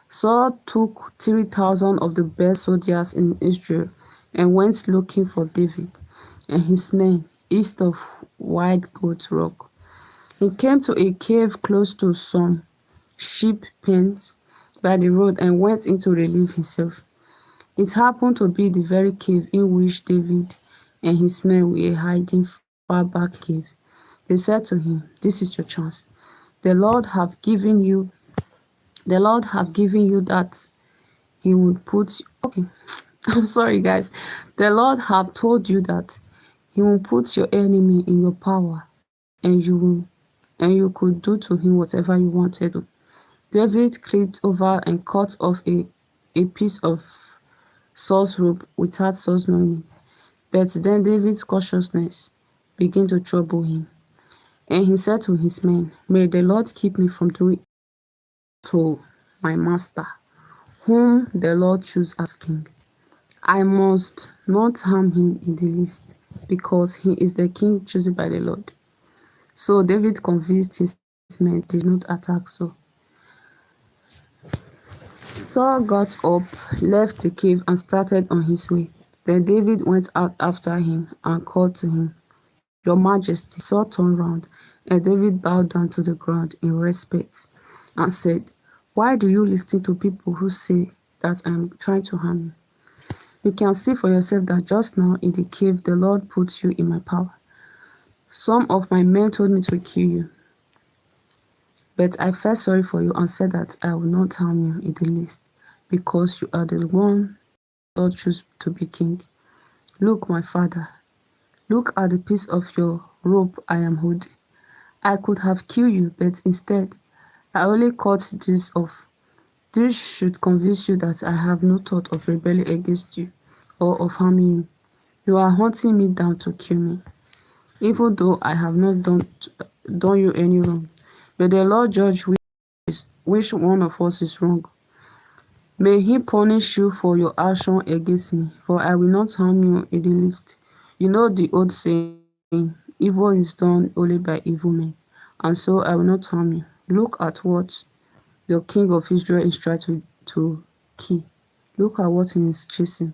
Saul took 3,000 of the best soldiers in Israel and went looking for David and his men east of White Goat Rock. He came to a cave close to some sheep pens by the road and went in to relieve himself. It happened to be the very cave in which David and his men were hiding far back cave. They said to him, "This is your chance. The Lord have given you that he would put." Okay, I'm sorry guys. "The Lord have told you that he will put your enemy in your power, and you could do to him whatever you wanted to." David crept over and cut off a piece of Saul's robe without Saul knowing it. But then David's cautiousness began to trouble him, and he said to his men, "May the Lord keep me from doing to my master, whom the Lord chose as king. I must not harm him in the least, because he is the king chosen by the Lord." So David convinced his men they did not attack Saul. Saul got up, left the cave, and started on his way. Then David went out after him and called to him, "Your Majesty." Saul turned round, and David bowed down to the ground in respect and said, "Why do you listen to people who say that I am trying to harm you? You can see for yourself that just now in the cave the Lord put you in my power. Some of my men told me to kill you, but I felt sorry for you and said that I will not harm you in the least, because you are the one God chose to be king. Look, my father, Look at the piece of your rope I am holding. I could have killed you, but instead, I only cut this off. This should convince you that I have no thought of rebelling against you or of harming you. You are hunting me down to kill me, even though I have not done you any wrong. May the Lord judge which one of us is wrong. May he punish you for your action against me, for I will not harm you in the least. You know the old saying, evil is done only by evil men, and so I will not harm you. Look at what your king of Israel is trying to kill. Look at what he is chasing.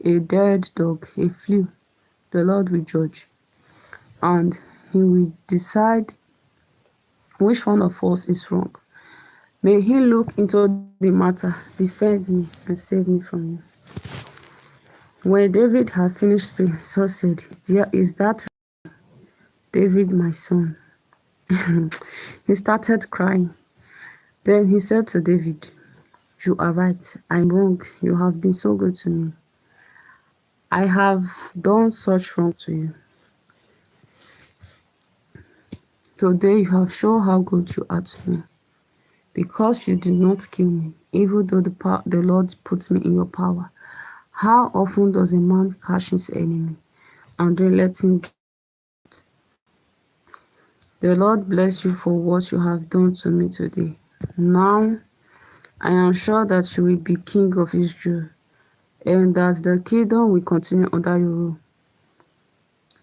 A dead dog, a flea. The Lord will judge, and he will decide which one of us is wrong. May he look into the matter, defend me, and save me from you. When David had finished speaking, Saul said, Is that David, my son? He started crying. Then he said to David, You are right. I am wrong. You have been so good to me. I have done such wrong to you. Today you have shown how good you are to me. Because you did not kill me, even though the Lord put me in your power. How often does a man catch his enemy and then let him get? The Lord bless you for what you have done to me today. Now I am sure that you will be king of Israel, and that the kingdom will continue under your rule.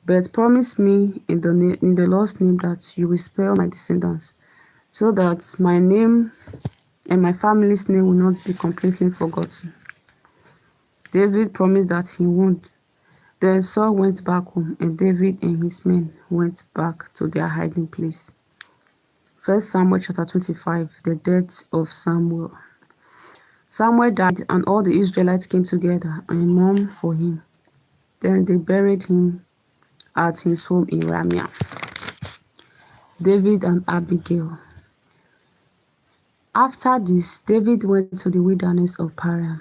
But promise me in the Lord's name that you will spare my descendants, so that my name and my family's name will not be completely forgotten. David promised that he won't. Then Saul went back home, and David and his men went back to their hiding place. 1 Samuel chapter 25, the death of Samuel. Samuel died, and all the Israelites came together and mourned for him. Then they buried him at his home in Ramah. David and Abigail. After this, David went to the wilderness of Paran.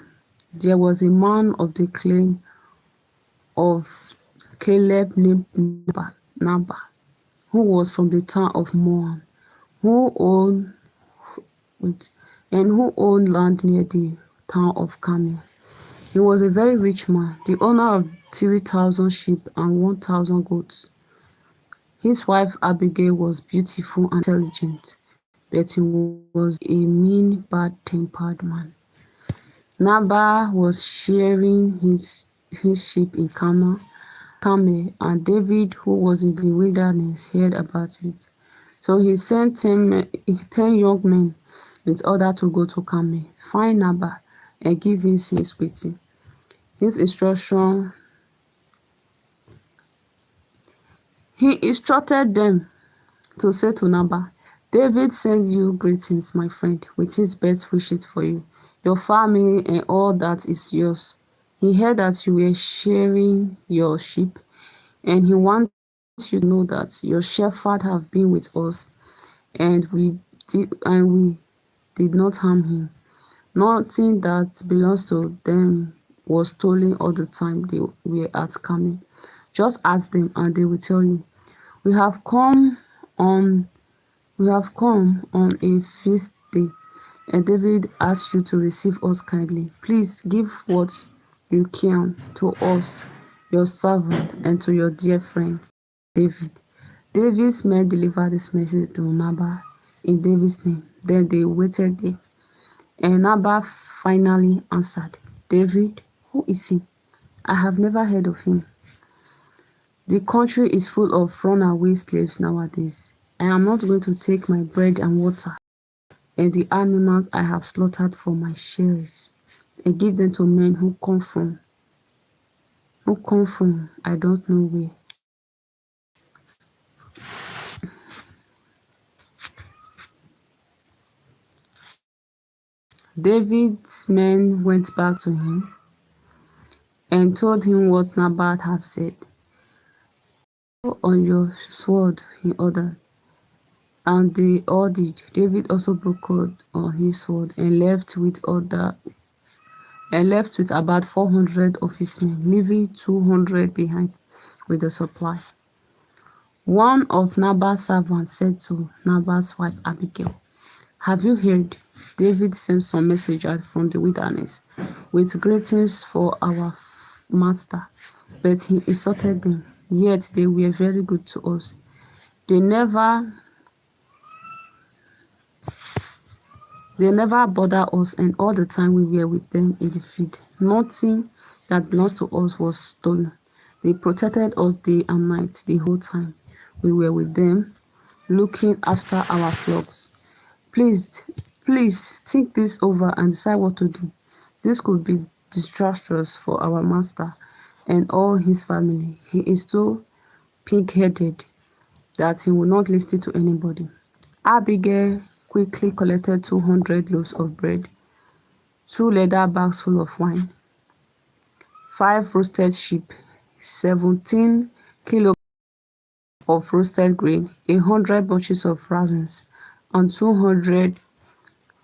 There was a man of the clan of Caleb named Nabal, who was from the town of Moab, who owned land near the town of Carmel. He was a very rich man, the owner of 3,000 sheep and 1,000 goats. His wife Abigail was beautiful and intelligent, but he was a mean, bad-tempered man. Nabal was shearing his sheep in Carmel, and David, who was in the wilderness, heard about it. So he sent 10 young men with order to go to Carmel, find Nabal, and give him his greeting. His instruction He instructed them to say to Nabal, David sends you greetings, my friend, with his best wishes for you, your family, and all that is yours. He heard that you were shearing your sheep, and he wants you to know that your shepherd have been with us, and we did not harm him. Nothing that belongs to them was stolen all the time they were at Carmel. Just ask them, and they will tell you. We have come on a feast day, and David asks you to receive us kindly. Please give what you can to us, your servant, and to your dear friend David. David's men delivered this message to Nabal in David's name. Then they waited there, and Nabal finally answered, David, who is he? I have never heard of him. The country is full of runaway slaves nowadays. I am not going to take my bread and water and the animals I have slaughtered for my shearers and give them to men who come from I don't know where. David's men went back to him and told him what Nabal had said. Go on your sword, he ordered. And they all did. David also buckled on his sword and left with about 400 of his men, leaving 200 behind. with the supply. One of Nabal's servants said to Nabal's wife Abigail, "Have you heard? David sent some messengers from the wilderness with greetings for our master, but he insulted them, yet they were very good to us. They never They never bothered us, and all the time we were with them in the field, nothing that belongs to us was stolen. They protected us day and night the whole time we were with them, looking after our flocks. Please, please think this over and decide what to do. This could be disastrous for our master and all his family. He is so pig-headed that he will not listen to anybody." Abigail quickly collected 200 loaves of bread, 2 leather bags full of wine, 5 roasted sheep, 17 kilograms of roasted grain, 100 bunches of raisins, and 200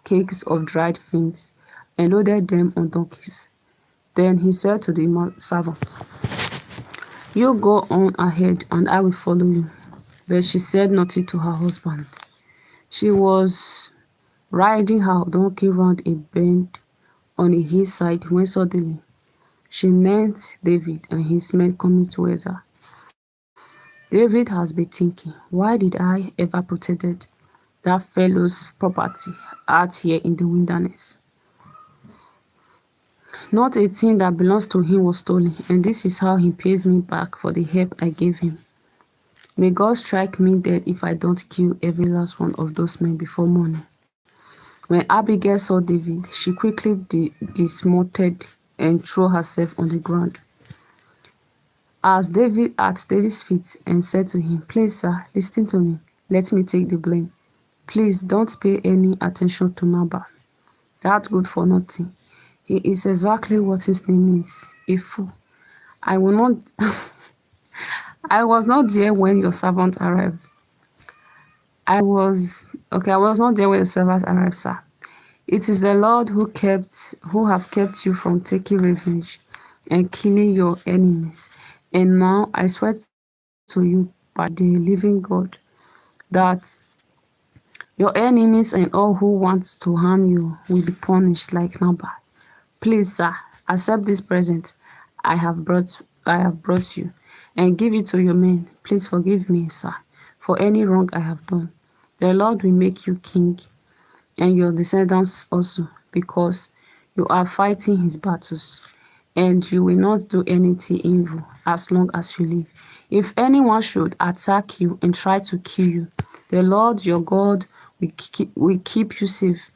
cakes of dried figs, and loaded them on donkeys. Then he said to the servant, "You go on ahead, and I will follow you." But she said nothing to her husband. She was riding her donkey round a bend on a hillside when suddenly she met David and his men coming towards her. David has been thinking, why did I ever protected that fellow's property out here in the wilderness? Not a thing that belongs to him was stolen, and this is how he pays me back for the help I gave him. May God strike me dead if I don't kill every last one of those men before morning. When Abigail saw David, she quickly dismounted and threw herself on the ground as David at David's feet and said to him, "Please, sir, listen to me. Let me take the blame. Please don't pay any attention to Nabal. That good for nothing. He is exactly what his name means, a fool. I will not I was not there when your servant arrived. I was not there when your servant arrived, sir. It is the Lord who have kept you from taking revenge and killing your enemies. And now I swear to you by the living God that your enemies and all who want to harm you will be punished like Nabal. Please, sir, accept this present I have brought you, and give it to your men. Please forgive me, sir, for any wrong I have done. The Lord will make you king and your descendants also, because you are fighting his battles, and you will not do anything evil as long as you live. If anyone should attack you and try to kill you, the Lord your God will keep you safe,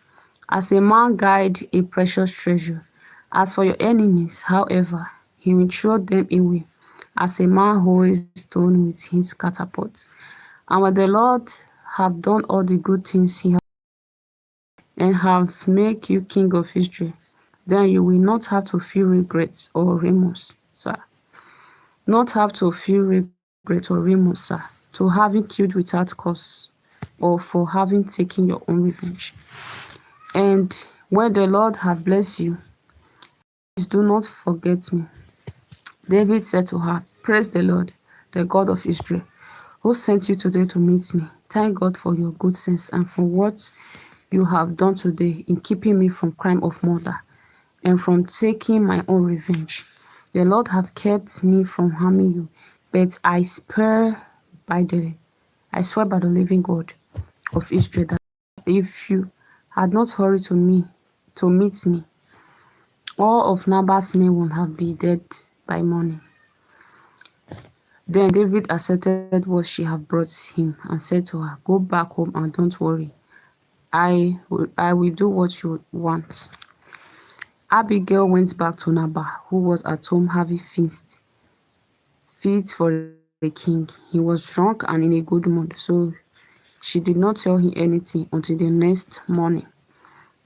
as a man guides a precious treasure. As for your enemies, however, he will throw them away, as a man holds stone with his catapult. And when the Lord have done all the good things he has and have made you king of Israel, then you will not have to feel regrets or remorse, sir. Not have to feel regret or remorse, sir, to having killed without cause or for having taken your own revenge. And when the Lord have blessed you, please do not forget me." David said to her, "Praise the Lord, the God of Israel, who sent you today to meet me. Thank God for your good sense and for what you have done today in keeping me from crime of murder and from taking my own revenge. The Lord have kept me from harming you, but I swear by the living God of Israel that if you had not hurried to meet me, all of Nabal's men would have been dead by morning." Then David accepted what she had brought him and said to her, "Go back home and don't worry. I will do what you want." Abigail went back to Nabal, who was at home having feast fit for a king. He was drunk and in a good mood, so she did not tell him anything until the next morning.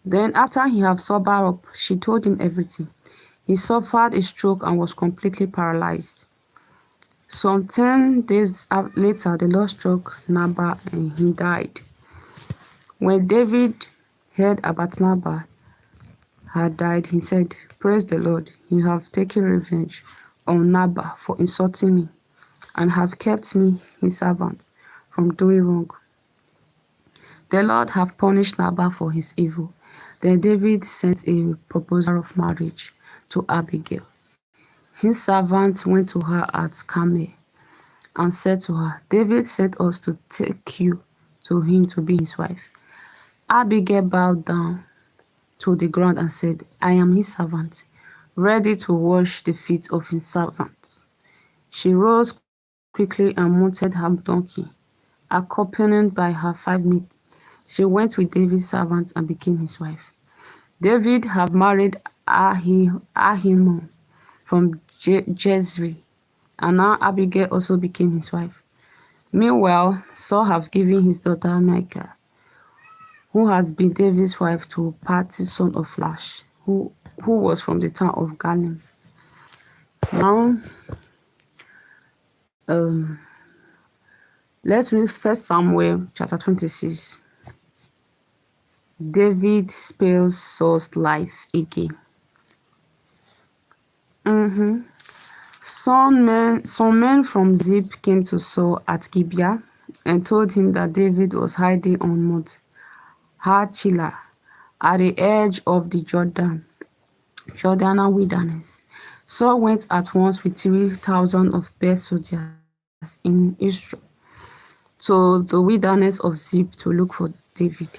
Then after he had sobered up, she told him everything. He suffered a stroke and was completely paralyzed. Some 10 days later, the Lord struck Nabal and he died. When David heard about Nabal had died, he said, "Praise the Lord, you have taken revenge on Nabal for insulting me. and have kept me, his servant, from doing wrong. The Lord have punished Nabal for his evil. Then David sent a proposal of marriage to Abigail. His servant went to her at Carmel and said to her, David sent us to take you to him to be his wife. Abigail bowed down to the ground and said, I am his servant, ready to wash the feet of his servants. She rose quickly and mounted her donkey, accompanied by her 5 men. She went with David's servant and became his wife. David had married Ahinoam from Jezreel, and now Abigail also became his wife. Meanwhile, Saul had given his daughter Michal, who has been David's wife, to Parti son of Lash, who was from the town of Galim. Now, let's read 1 Samuel chapter 26. David spares Saul's life again. Some men from Ziph came to Saul at Gibeah and told him that David was hiding on Mount Hachilah at the edge of the Jordana wilderness. Saul went at once with 3,000 of best soldiers in Israel to the wilderness of Ziph to look for David,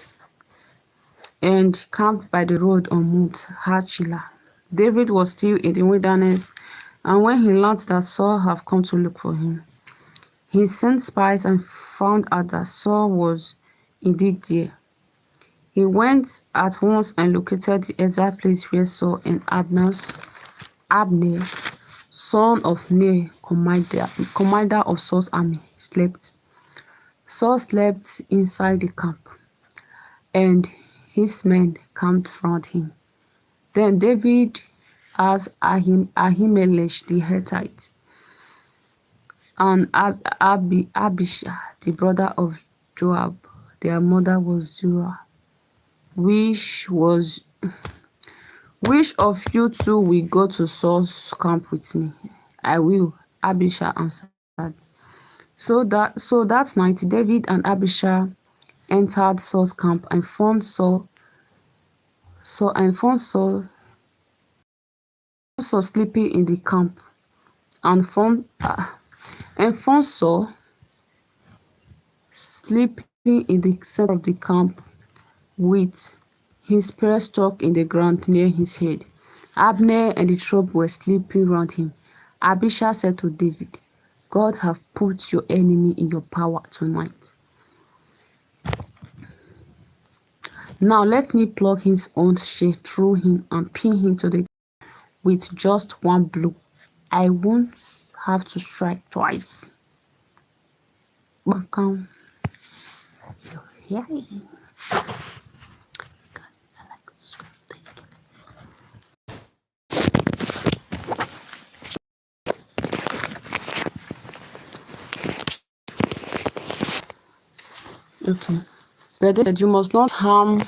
and camped by the road on Mount Hachilah. David was still in the wilderness, and when he learned that Saul had come to look for him, he sent spies and found out that Saul was indeed there. He went at once and located the exact place where Saul and Abner, son of Ner, commander of Saul's army, slept. Saul slept inside the camp, and his men camped round him. Then David asked Ahimelech the Hittite and Abishai, the brother of Joab, their mother was Zerah, which of you two will go to Saul's camp with me? I will, Abishai answered. So that night David and Abishai entered Saul's camp and found Saul sleeping in the camp, and found Saul sleeping in the center of the camp with his spear stuck in the ground near his head. Abner and the troop were sleeping round him. Abishai said to David, God have put your enemy in your power tonight. Now let me plug his own share through him and pin him to the ground with just one blow. I won't have to strike twice. Bakam. Yeah. Okay. But they said you must not harm him.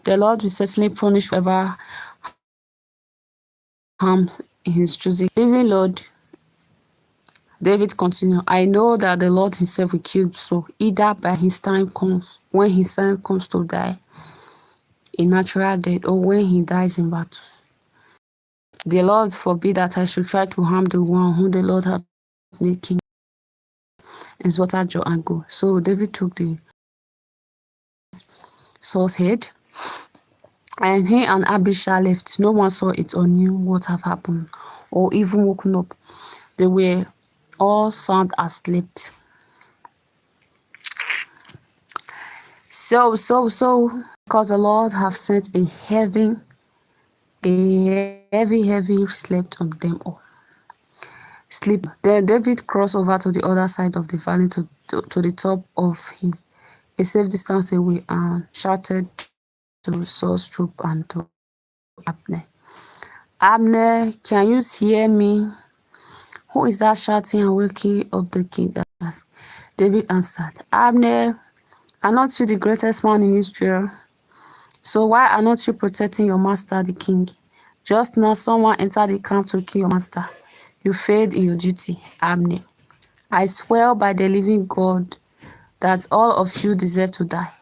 The Lord will certainly punish whoever harms his choosing. Living Lord, David continued, I know that the Lord himself will kill Saul, either by his time comes, when his time comes to die a natural death, or when he dies in battles. The Lord forbid that I should try to harm the one whom the Lord had made king and slaughter Joe and go. So David took the Saul's head, and he and Abishai left. No one saw it or knew what had happened, or even woken up. They were all sound asleep. So, because the Lord have sent a heavy sleep on them all. Sleep. Then David crossed over to the other side of the valley to the top of a safe distance away, and shouted to Saul's troop and to Abner. Abner, can you hear me? Who is that shouting and waking up the king? Asked. David answered, Abner, are not you the greatest man in Israel? So why are not you protecting your master, the king? Just now someone entered the camp to kill your master. You failed in your duty, Abner. I swear by the living God that all of you deserve to die,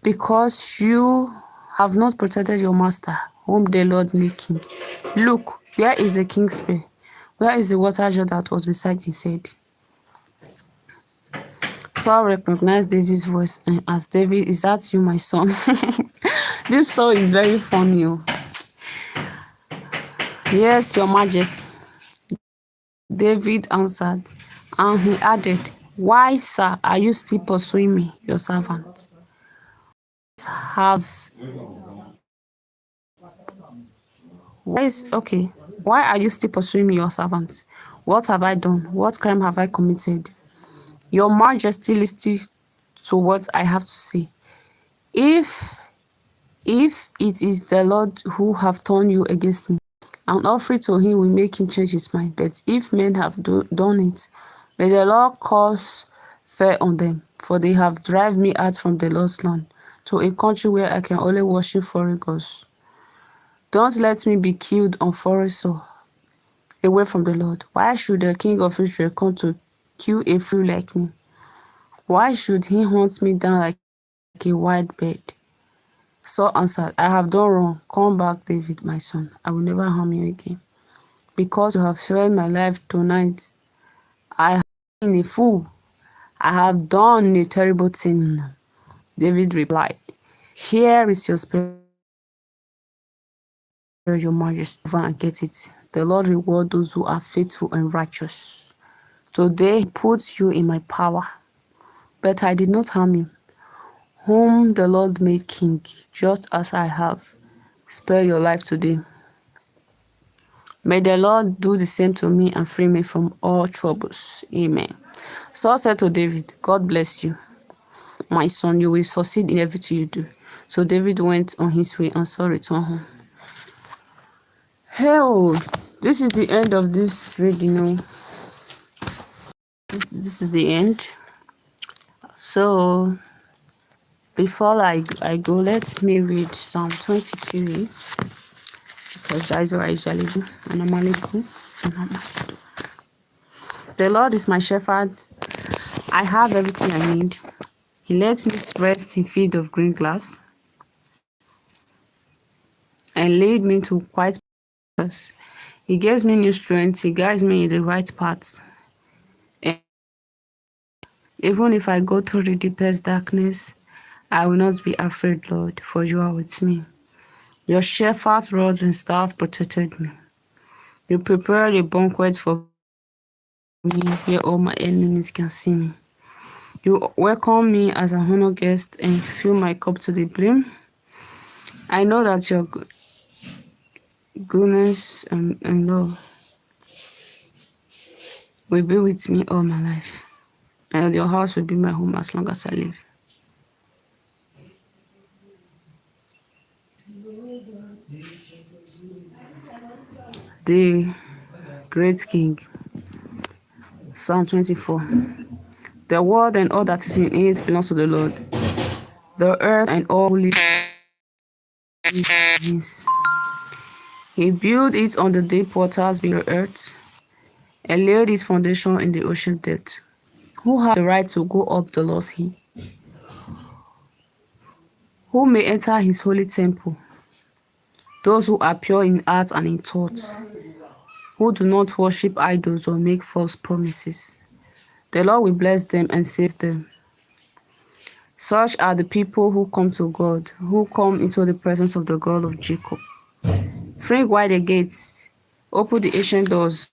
because you have not protected your master, whom the Lord made king. Look, where is the king's spear? Where is the water jar that was beside his head? Saul recognized David's voice and asked, David, is that you, my son? This song is very funny. Yes, your majesty, David answered, and he added, why, sir, are you still pursuing me, your servant? Have why are you still pursuing me, your servant? What have I done? What crime have I committed? Your majesty, listen to what I have to say. If it is the Lord who have turned you against me, an offering to him will make him change his mind. But if men have done it, may the Lord cause fear on them, for they have driven me out from the Lord's land to a country where I can only worship foreign gods. Don't let me be killed on foreign soil, away from the Lord. Why should the king of Israel come to kill a fool like me? Why should he hunt me down like a wild bird? Saul answered, I have done wrong. Come back, David, my son. I will never harm you again. Because you have spared my life tonight, I have been a fool. I have done a terrible thing. David replied, here is your spear, your majesty. Go and get it. The Lord reward those who are faithful and righteous. Today he puts you in my power. But I did not harm him, whom the Lord made king, just as I have. Spare your life today. May the Lord do the same to me and free me from all troubles. Amen. Saul said to David, God bless you, my son. You will succeed in everything you do. So David went on his way and Saul returned home. Hell, this is the end of this reading. This is the end. So before I go, let me read Psalm 23, because that is what I usually do. The Lord is my shepherd. I have everything I need. He lets me rest in field of green grass and lead me to quiet places. He gives me new strength. He guides me in the right path. And even if I go through the deepest darkness, I will not be afraid, Lord, for you are with me. Your shepherd's rod and staff protected me. You prepared a banquet for me where all my enemies can see me. You welcome me as an honored guest and fill my cup to the brim. I know that your goodness and love will be with me all my life, and your house will be my home as long as I live. The great King, Psalm 24. The world and all that is in it belongs to the Lord. The earth and all who live in it. He built it on the deep waters below the earth and laid its foundation in the ocean depth. Who has the right to go up the Lord's hill? Who may enter his holy temple? Those who are pure in heart and in thoughts, who do not worship idols or make false promises. The Lord will bless them and save them. Such are the people who come to God, who come into the presence of the God of Jacob. Fling wide the gates, open the ancient doors,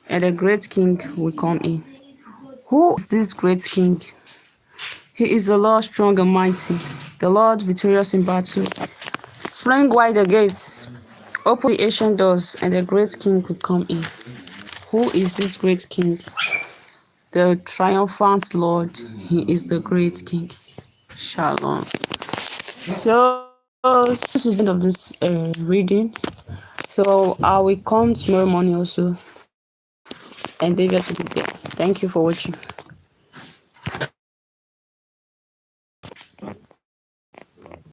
and the great King will come in. Who is this great King? He is the Lord strong and mighty, the Lord victorious in battle. Fling wide the gates, open the ancient doors, and the great King will come in. Who is this great King? The triumphant Lord. He is the great King. Shalom. So this is the end of this reading. So I will come tomorrow morning also, and David will be there. Thank you for watching.